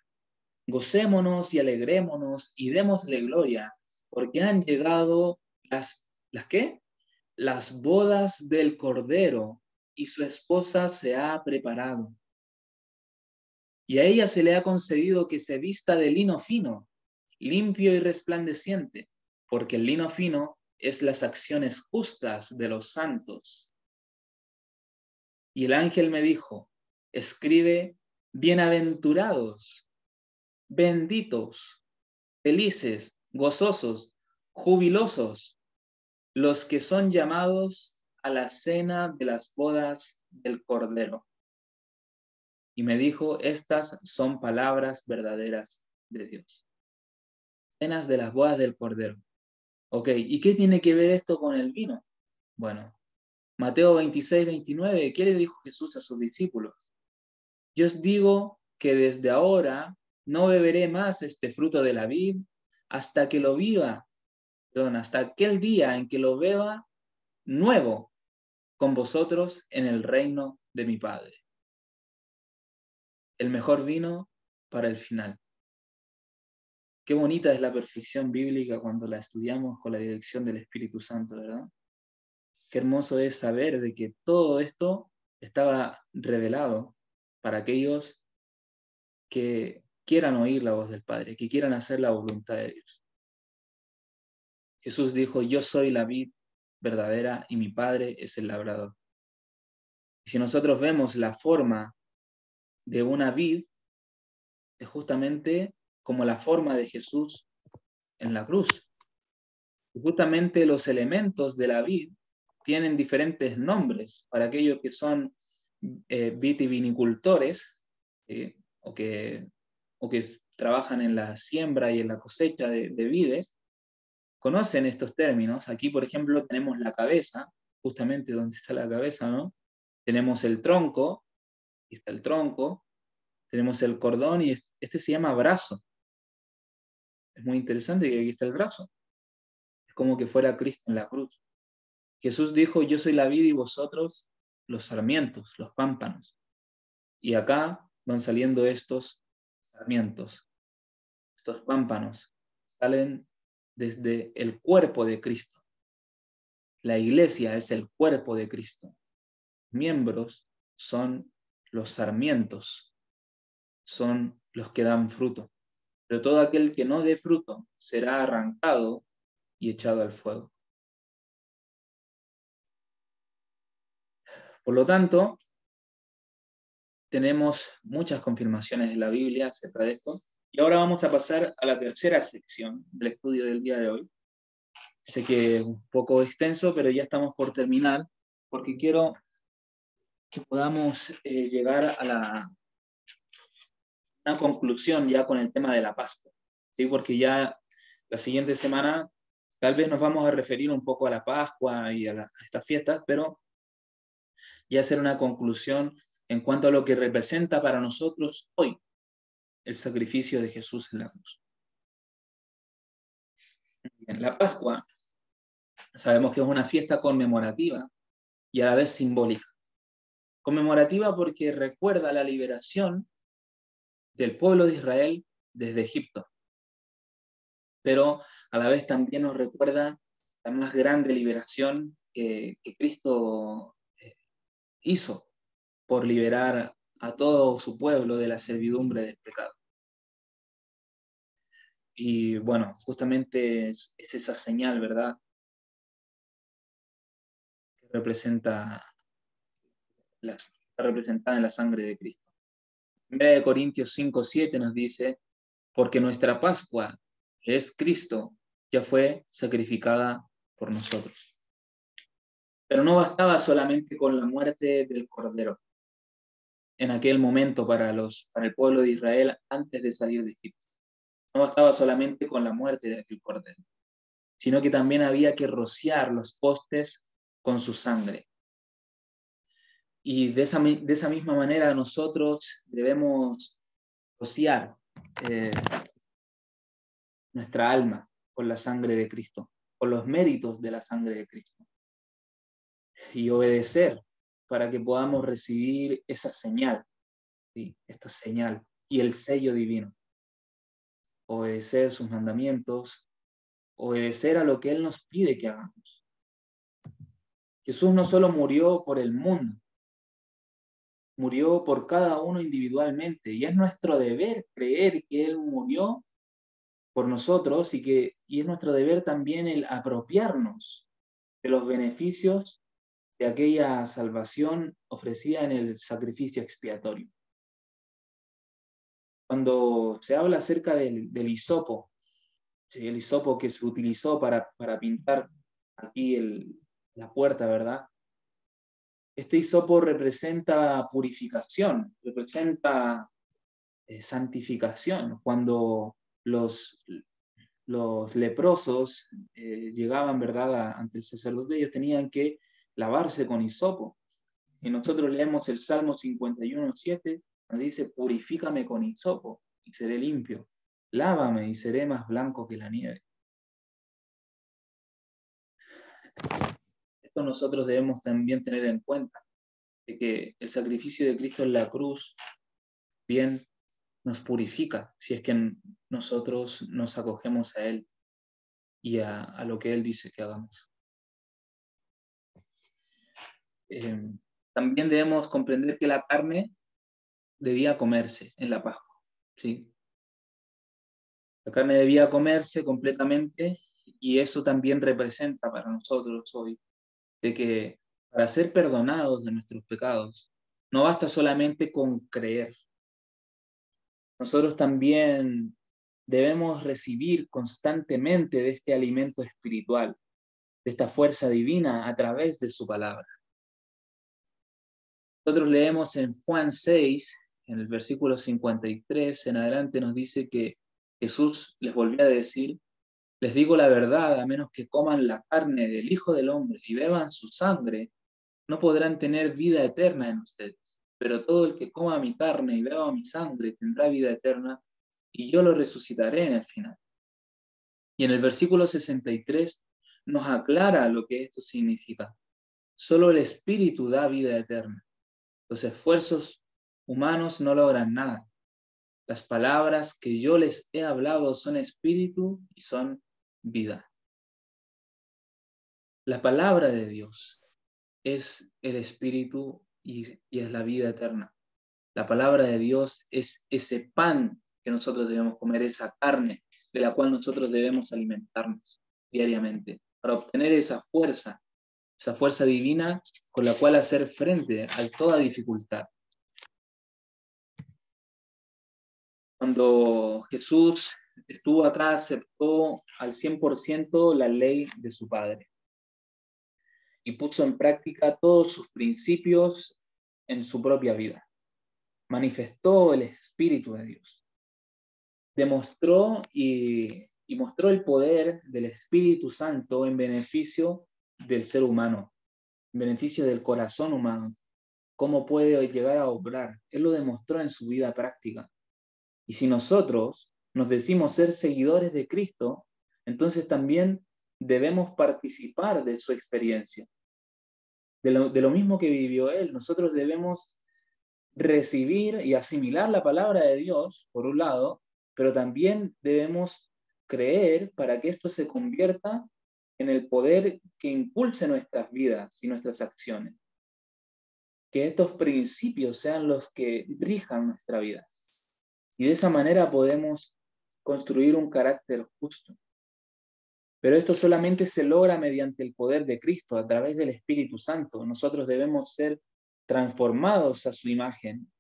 Gocémonos y alegrémonos y démosle gloria, porque han llegado ¿las qué? Las bodas del Cordero, y su esposa se ha preparado. Y a ella se le ha concedido que se vista de lino fino, limpio y resplandeciente, porque el lino fino es las acciones justas de los santos. Y el ángel me dijo, escribe, bienaventurados, benditos, felices, gozosos, jubilosos, los que son llamados a la cena de las bodas del Cordero. Y me dijo, estas son palabras verdaderas de Dios. Cenas de las bodas del Cordero. Ok, ¿y qué tiene que ver esto con el vino? Bueno, Mateo 26, 29, ¿qué le dijo Jesús a sus discípulos? Yo os digo que desde ahora no beberé más este fruto de la vid hasta que lo viva, perdón, hasta aquel día en que lo beba nuevo con vosotros en el reino de mi Padre. El mejor vino para el final. Qué bonita es la perfección bíblica cuando la estudiamos con la dirección del Espíritu Santo, ¿verdad? Qué hermoso es saber de que todo esto estaba revelado para aquellos que quieran oír la voz del Padre, que quieran hacer la voluntad de Dios. Jesús dijo, yo soy la vid verdadera y mi Padre es el labrador. Y si nosotros vemos la forma de una vid, es justamente como la forma de Jesús en la cruz. Y justamente los elementos de la vid tienen diferentes nombres para aquellos que son vitivinicultores o que trabajan en la siembra y en la cosecha de vides, conocen estos términos. Aquí, por ejemplo, tenemos la cabeza, justamente donde está la cabeza, ¿no? Tenemos el tronco, aquí está el tronco, tenemos el cordón y este se llama brazo. Es muy interesante que aquí está el brazo. Es como que fuera Cristo en la cruz. Jesús dijo, yo soy la vid y vosotros los sarmientos, los pámpanos. Y acá van saliendo estos sarmientos, estos pámpanos, salen desde el cuerpo de Cristo. La iglesia es el cuerpo de Cristo. Miembros son los sarmientos, son los que dan fruto. Pero todo aquel que no dé fruto será arrancado y echado al fuego. Por lo tanto, tenemos muchas confirmaciones en la Biblia acerca de esto. Y ahora vamos a pasar a la tercera sección del estudio del día de hoy. Sé que es un poco extenso, pero ya estamos por terminar, porque quiero que podamos llegar a una conclusión ya con el tema de la Pascua, ¿sí? Porque ya la siguiente semana tal vez nos vamos a referir un poco a la Pascua y a estas fiestas, pero ya hacer una conclusión en cuanto a lo que representa para nosotros hoy el sacrificio de Jesús en la cruz. En la Pascua sabemos que es una fiesta conmemorativa y a la vez simbólica. Conmemorativa porque recuerda la liberación del pueblo de Israel desde Egipto, pero a la vez también nos recuerda la más grande liberación que Cristo hizo por liberar a todo su pueblo de la servidumbre del pecado. Y bueno, justamente es esa señal, ¿verdad?, que está representada en la sangre de Cristo. 1 Corintios 5:7 nos dice, porque nuestra Pascua, que es Cristo, ya fue sacrificada por nosotros. Pero no bastaba solamente con la muerte del Cordero en aquel momento para el pueblo de Israel antes de salir de Egipto. No bastaba solamente con la muerte de aquel Cordero, sino que también había que rociar los postes con su sangre. Y de esa misma manera nosotros debemos rociar nuestra alma con la sangre de Cristo, con los méritos de la sangre de Cristo. Y obedecer para que podamos recibir esa señal, ¿sí?, esta señal y el sello divino. Obedecer sus mandamientos, obedecer a lo que Él nos pide que hagamos. Jesús no solo murió por el mundo, murió por cada uno individualmente, y es nuestro deber creer que Él murió por nosotros y es nuestro deber también el apropiarnos de los beneficios de aquella salvación ofrecida en el sacrificio expiatorio. Cuando se habla acerca del hisopo, ¿sí?, el hisopo que se utilizó para pintar aquí la puerta, ¿verdad? Este hisopo representa purificación, representa santificación. Cuando los leprosos llegaban, ¿verdad?, ante el sacerdote, ellos tenían que lavarse con hisopo. Y nosotros leemos el Salmo 51:7, nos dice, purifícame con hisopo. y seré limpio. Lávame y seré más blanco que la nieve. Esto nosotros debemos también tener en cuenta, de que el sacrificio de Cristo en la cruz bien nos purifica, si es que nosotros nos acogemos a Él y a lo que Él dice que hagamos. También debemos comprender que la carne debía comerse en la Pascua, ¿sí? La carne debía comerse completamente y eso también representa para nosotros hoy de que para ser perdonados de nuestros pecados no basta solamente con creer. Nosotros también debemos recibir constantemente de este alimento espiritual, de esta fuerza divina a través de su palabra. Nosotros leemos en Juan 6, en el versículo 53 en adelante, nos dice que Jesús les volvió a decir: les digo la verdad, a menos que coman la carne del Hijo del Hombre y beban su sangre, no podrán tener vida eterna en ustedes. Pero todo el que coma mi carne y beba mi sangre tendrá vida eterna, y yo lo resucitaré en el final. Y en el versículo 63 nos aclara lo que esto significa. Solo el Espíritu da vida eterna. Los esfuerzos humanos no logran nada. Las palabras que yo les he hablado son espíritu y son vida. La palabra de Dios es el espíritu y es la vida eterna. La palabra de Dios es ese pan que nosotros debemos comer, esa carne de la cual nosotros debemos alimentarnos diariamente para obtener esa fuerza divina con la cual hacer frente a toda dificultad. Cuando Jesús estuvo acá, aceptó al 100% la ley de su Padre y puso en práctica todos sus principios en su propia vida. Manifestó el Espíritu de Dios. Demostró y mostró el poder del Espíritu Santo en beneficio del ser humano, en beneficio del corazón humano. Cómo puede llegar a obrar. Él lo demostró en su vida práctica. Y si nosotros nos decimos ser seguidores de Cristo, entonces también debemos participar de su experiencia. De lo mismo que vivió Él, nosotros debemos recibir y asimilar la palabra de Dios, por un lado, pero también debemos creer para que esto se convierta en el poder que impulse nuestras vidas y nuestras acciones. Que estos principios sean los que rijan nuestra vida. Y de esa manera podemos construir un carácter justo. Pero esto solamente se logra mediante el poder de Cristo, a través del Espíritu Santo. Nosotros debemos ser transformados a su imagen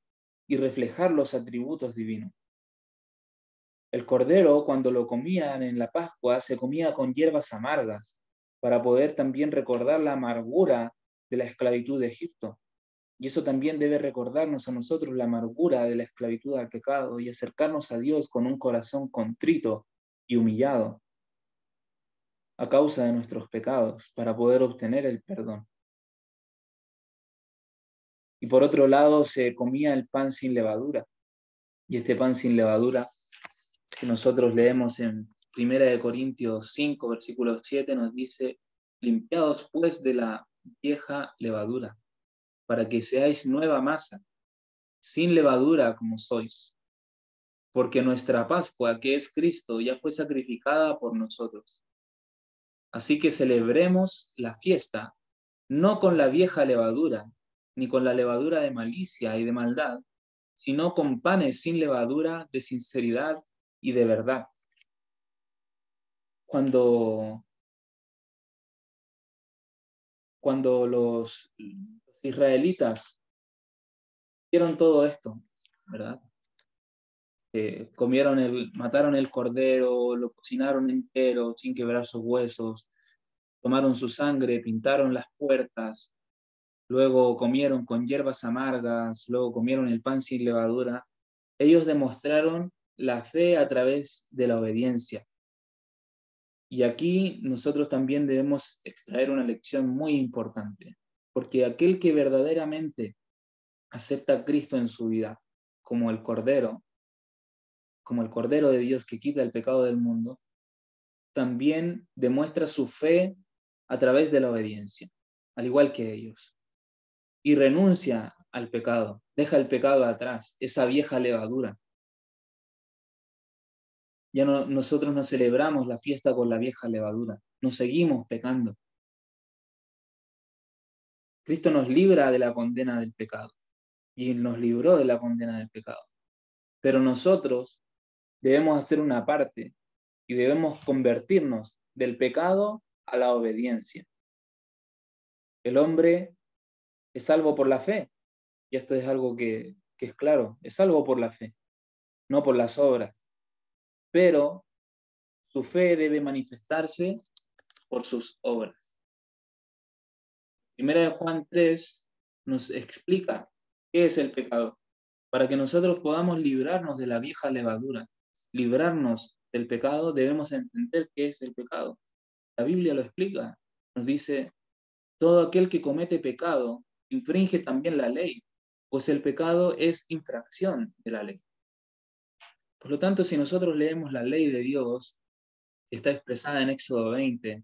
y reflejar los atributos divinos. El cordero, cuando lo comían en la Pascua, se comía con hierbas amargas, para poder también recordar la amargura de la esclavitud de Egipto. Y eso también debe recordarnos a nosotros la amargura de la esclavitud al pecado y acercarnos a Dios con un corazón contrito y humillado a causa de nuestros pecados para poder obtener el perdón. Y por otro lado se comía el pan sin levadura. Y este pan sin levadura que nosotros leemos en 1 Corintios 5, versículo 7, nos dice: limpiados pues de la vieja levadura, para que seáis nueva masa, sin levadura como sois, porque nuestra Pascua, que es Cristo, ya fue sacrificada por nosotros. Así que celebremos la fiesta, no con la vieja levadura, ni con la levadura de malicia y de maldad, sino con panes sin levadura de sinceridad y de verdad. Cuando los israelitas vieron todo esto, ¿verdad? Mataron el cordero, lo cocinaron entero sin quebrar sus huesos, tomaron su sangre, pintaron las puertas, luego comieron con hierbas amargas, luego comieron el pan sin levadura. Ellos demostraron la fe a través de la obediencia. Y aquí nosotros también debemos extraer una lección muy importante, porque aquel que verdaderamente acepta a Cristo en su vida como el Cordero, como el Cordero de Dios que quita el pecado del mundo, también demuestra su fe a través de la obediencia, al igual que ellos. Y renuncia al pecado, deja el pecado atrás, esa vieja levadura. Ya no, nosotros no celebramos la fiesta con la vieja levadura, nos seguimos pecando. Cristo nos libra de la condena del pecado y nos libró de la condena del pecado. Pero nosotros debemos hacer una parte y debemos convertirnos del pecado a la obediencia. El hombre es salvo por la fe, y esto es algo que es claro, es salvo por la fe, no por las obras, pero su fe debe manifestarse por sus obras. Primera de Juan 3 nos explica qué es el pecado, para que nosotros podamos librarnos de la vieja levadura, librarnos del pecado, debemos entender qué es el pecado. La Biblia lo explica, nos dice, todo aquel que comete pecado infringe también la ley, pues el pecado es infracción de la ley. Por lo tanto, si nosotros leemos la ley de Dios, que está expresada en Éxodo 20,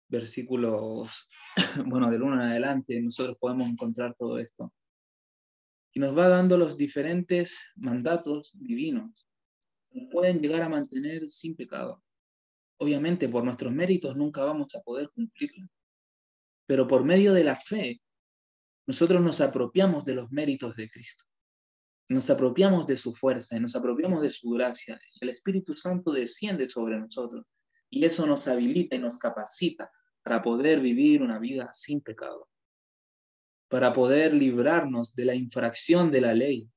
versículos, bueno, del 1 en adelante, nosotros podemos encontrar todo esto. Y nos va dando los diferentes mandatos divinos que nos pueden llegar a mantener sin pecado. Obviamente, por nuestros méritos nunca vamos a poder cumplirlo, pero por medio de la fe, nosotros nos apropiamos de los méritos de Cristo. Nos apropiamos de su fuerza y nos apropiamos de su gracia. Y el Espíritu Santo desciende sobre nosotros. Y eso nos habilita y nos capacita para poder vivir una vida sin pecado. Para poder librarnos de la infracción de la ley.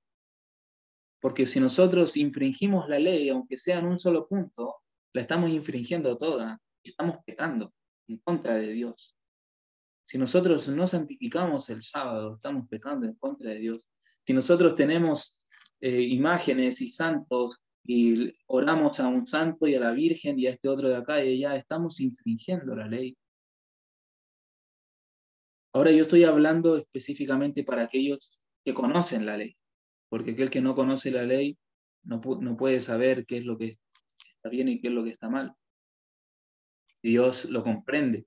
Porque si nosotros infringimos la ley, aunque sea en un solo punto, la estamos infringiendo toda. Y estamos pecando en contra de Dios. Si nosotros no santificamos el sábado, estamos pecando en contra de Dios. Si nosotros tenemos imágenes y santos y oramos a un santo y a la Virgen y a este otro de acá y allá, estamos infringiendo la ley. Ahora yo estoy hablando específicamente para aquellos que conocen la ley, porque aquel que no conoce la ley no puede saber qué es lo que está bien y qué es lo que está mal. Dios lo comprende.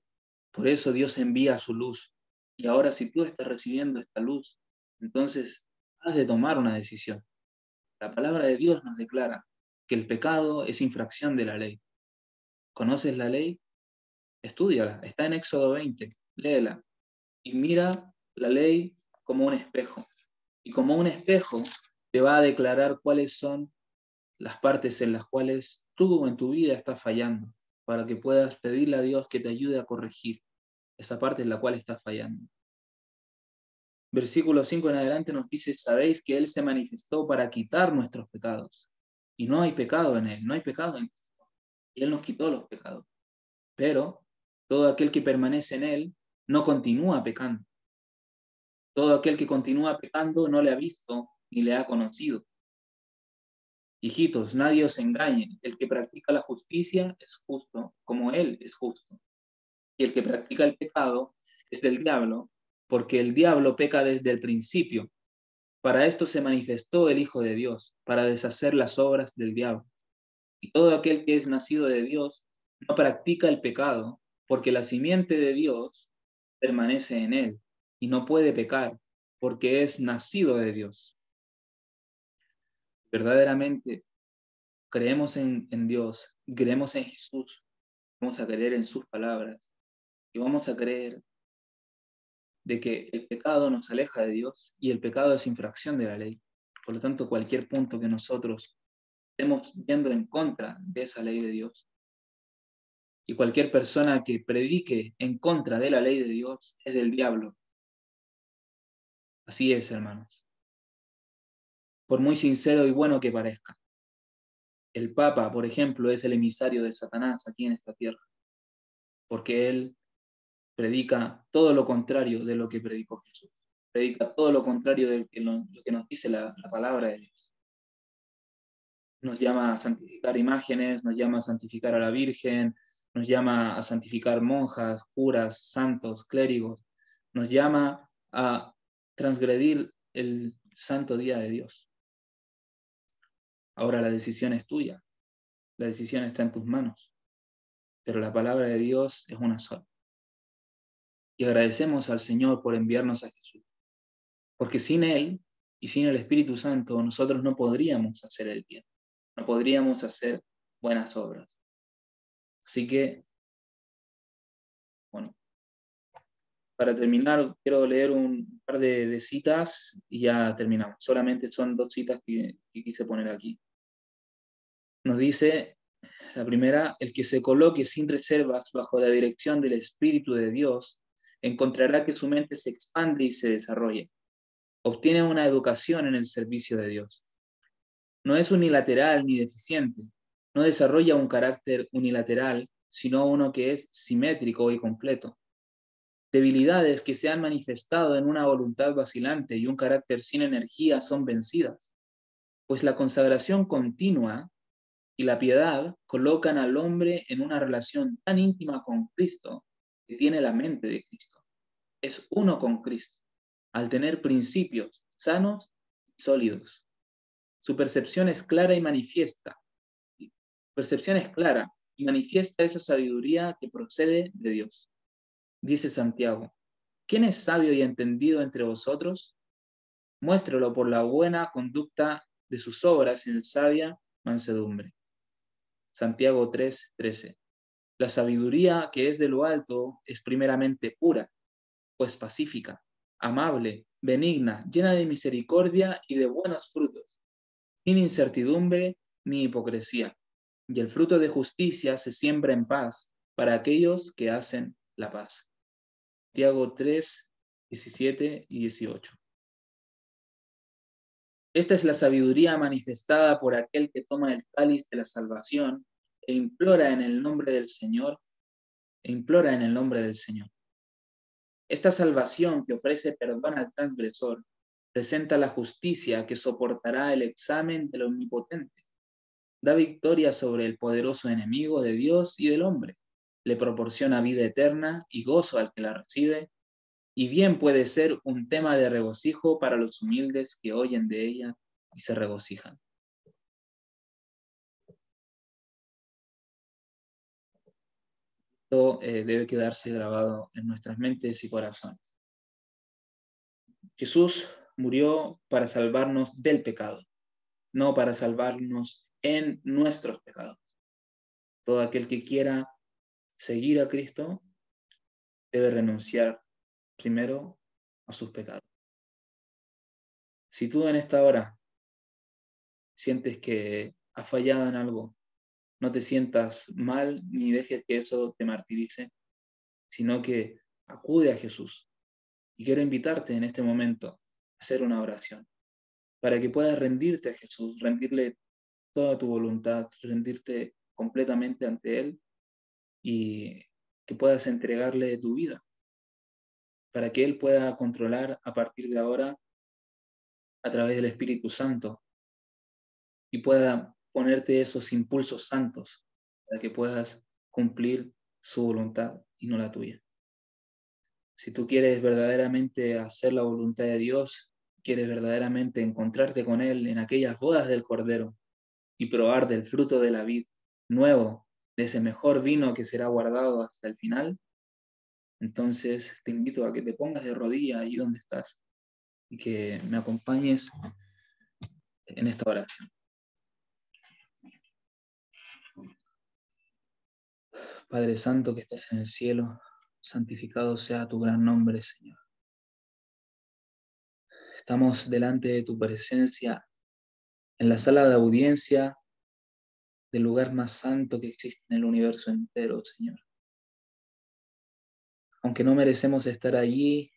Por eso Dios envía su luz. Y ahora si tú estás recibiendo esta luz, entonces has de tomar una decisión. La palabra de Dios nos declara que el pecado es infracción de la ley. ¿Conoces la ley? Estúdiala. Está en Éxodo 20. Léela. Y mira la ley como un espejo. Y como un espejo te va a declarar cuáles son las partes en las cuales tú en tu vida estás fallando, para que puedas pedirle a Dios que te ayude a corregir esa parte en la cual estás fallando. Versículo 5 en adelante nos dice, sabéis que Él se manifestó para quitar nuestros pecados. Y no hay pecado en Él, no hay pecado en Cristo. Y Él nos quitó los pecados. Pero todo aquel que permanece en Él no continúa pecando. Todo aquel que continúa pecando no le ha visto ni le ha conocido. Hijitos, nadie os engañe. El que practica la justicia es justo, como Él es justo. Y el que practica el pecado es del diablo, porque el diablo peca desde el principio. Para esto se manifestó el Hijo de Dios, para deshacer las obras del diablo. Y todo aquel que es nacido de Dios no practica el pecado, porque la simiente de Dios permanece en él y no puede pecar, porque es nacido de Dios. Verdaderamente creemos en Dios, creemos en Jesús, vamos a creer en sus palabras y vamos a creer de que el pecado nos aleja de Dios y el pecado es infracción de la ley. Por lo tanto, cualquier punto que nosotros estemos yendo en contra de esa ley de Dios, y cualquier persona que predique en contra de la ley de Dios es del diablo. Así es, hermanos. Por muy sincero y bueno que parezca. El Papa, por ejemplo, es el emisario de Satanás aquí en esta tierra, porque él predica todo lo contrario de lo que predicó Jesús. Predica todo lo contrario de lo que nos dice la palabra de Dios. Nos llama a santificar imágenes, nos llama a santificar a la Virgen, nos llama a santificar monjas, curas, santos, clérigos, nos llama a transgredir el santo día de Dios. Ahora la decisión es tuya, la decisión está en tus manos, pero la palabra de Dios es una sola. Y agradecemos al Señor por enviarnos a Jesús, porque sin Él y sin el Espíritu Santo nosotros no podríamos hacer el bien, no podríamos hacer buenas obras. Así que, bueno, para terminar, quiero leer un par de citas y ya terminamos. Solamente son 2 citas que quise poner aquí. Nos dice la primera: el que se coloque sin reservas bajo la dirección del Espíritu de Dios encontrará que su mente se expande y se desarrolle. Obtiene una educación en el servicio de Dios. No es unilateral ni deficiente. No desarrolla un carácter unilateral, sino uno que es simétrico y completo. Debilidades que se han manifestado en una voluntad vacilante y un carácter sin energía son vencidas, pues la consagración continua y la piedad colocan al hombre en una relación tan íntima con Cristo que tiene la mente de Cristo. Es uno con Cristo, al tener principios sanos y sólidos. Su percepción es clara y manifiesta. Percepción es clara y manifiesta esa sabiduría que procede de Dios. Dice Santiago: ¿quién es sabio y entendido entre vosotros? Muéstrelo por la buena conducta de sus obras en sabia mansedumbre. Santiago 3:13. La sabiduría que es de lo alto es primeramente pura, pues pacífica, amable, benigna, llena de misericordia y de buenos frutos, sin incertidumbre ni hipocresía. Y el fruto de justicia se siembra en paz para aquellos que hacen la paz. Santiago 3:17 y 18. Esta es la sabiduría manifestada por aquel que toma el cáliz de la salvación e implora en el nombre del Señor, Esta salvación que ofrece perdón al transgresor presenta la justicia que soportará el examen del Omnipotente. Da victoria sobre el poderoso enemigo de Dios y del hombre. Le proporciona vida eterna y gozo al que la recibe, y bien puede ser un tema de regocijo para los humildes que oyen de ella y se regocijan. Esto debe quedarse grabado en nuestras mentes y corazones. Jesús murió para salvarnos del pecado, no para salvarnos en nuestros pecados. Todo aquel que quiera seguir a Cristo debe renunciar primero a sus pecados. Si tú en esta hora sientes que has fallado en algo, no te sientas mal ni dejes que eso te martirice, sino que acude a Jesús. Y quiero invitarte en este momento a hacer una oración para que puedas rendirte a Jesús, rendirle toda tu voluntad, rendirte completamente ante Él y que puedas entregarle tu vida para que Él pueda controlar a partir de ahora a través del Espíritu Santo y pueda ponerte esos impulsos santos para que puedas cumplir su voluntad y no la tuya. Si tú quieres verdaderamente hacer la voluntad de Dios, quieres verdaderamente encontrarte con Él en aquellas bodas del Cordero y probar del fruto de la vid nuevo, de ese mejor vino que será guardado hasta el final, entonces te invito a que te pongas de rodillas allí donde estás y que me acompañes en esta oración. Padre Santo que estás en el cielo, santificado sea tu gran nombre, Señor. Estamos delante de tu presencia en la sala de audiencia del lugar más santo que existe en el universo entero, Señor. Aunque no merecemos estar allí,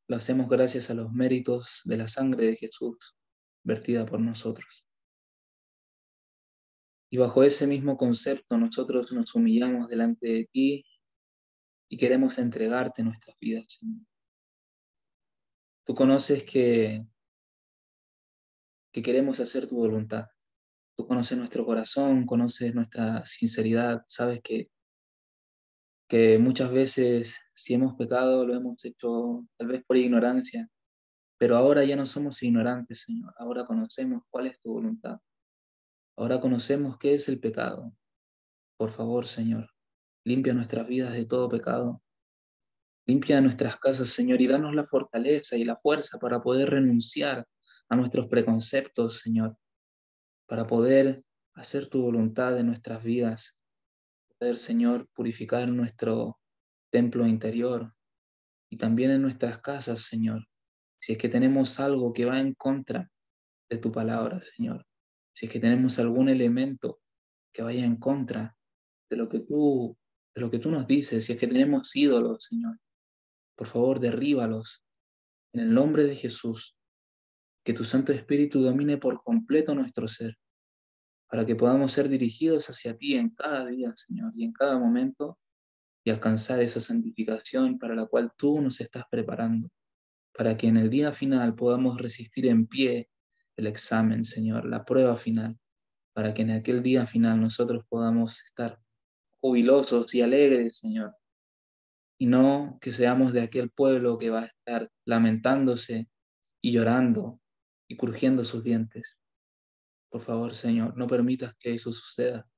lo hacemos gracias a los méritos de la sangre de Jesús vertida por nosotros. Y bajo ese mismo concepto nosotros nos humillamos delante de ti y queremos entregarte nuestras vidas, Señor. Tú conoces que queremos hacer tu voluntad. Tú conoces nuestro corazón, conoces nuestra sinceridad, sabes que muchas veces si hemos pecado lo hemos hecho tal vez por ignorancia, pero ahora ya no somos ignorantes, Señor. Ahora conocemos cuál es tu voluntad. Ahora conocemos qué es el pecado. Por favor, Señor, limpia nuestras vidas de todo pecado. Limpia nuestras casas, Señor, y danos la fortaleza y la fuerza para poder renunciar a nuestros preconceptos, Señor, para poder hacer tu voluntad en nuestras vidas, poder, Señor, purificar nuestro templo interior y también en nuestras casas, Señor. Si es que tenemos algo que va en contra de tu palabra, Señor, si es que tenemos algún elemento que vaya en contra de de lo que tú nos dices, si es que tenemos ídolos, Señor, por favor, derríbalos en el nombre de Jesús. Que tu Santo Espíritu domine por completo nuestro ser, para que podamos ser dirigidos hacia ti en cada día, Señor, y en cada momento, y alcanzar esa santificación para la cual tú nos estás preparando, para que en el día final podamos resistir en pie el examen, Señor, la prueba final, para que en aquel día final nosotros podamos estar jubilosos y alegres, Señor, y no que seamos de aquel pueblo que va a estar lamentándose y llorando y crujiendo sus dientes. Por favor, Señor, no permitas que eso suceda.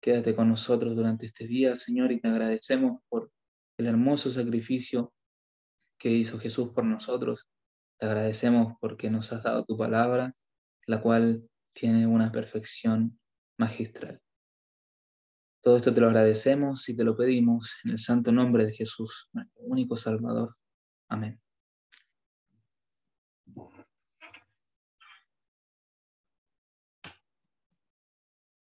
Quédate con nosotros durante este día, Señor, y te agradecemos por el hermoso sacrificio que hizo Jesús por nosotros. Te agradecemos porque nos has dado tu palabra, la cual tiene una perfección magistral. Todo esto te lo agradecemos y te lo pedimos en el santo nombre de Jesús, nuestro único Salvador. Amén.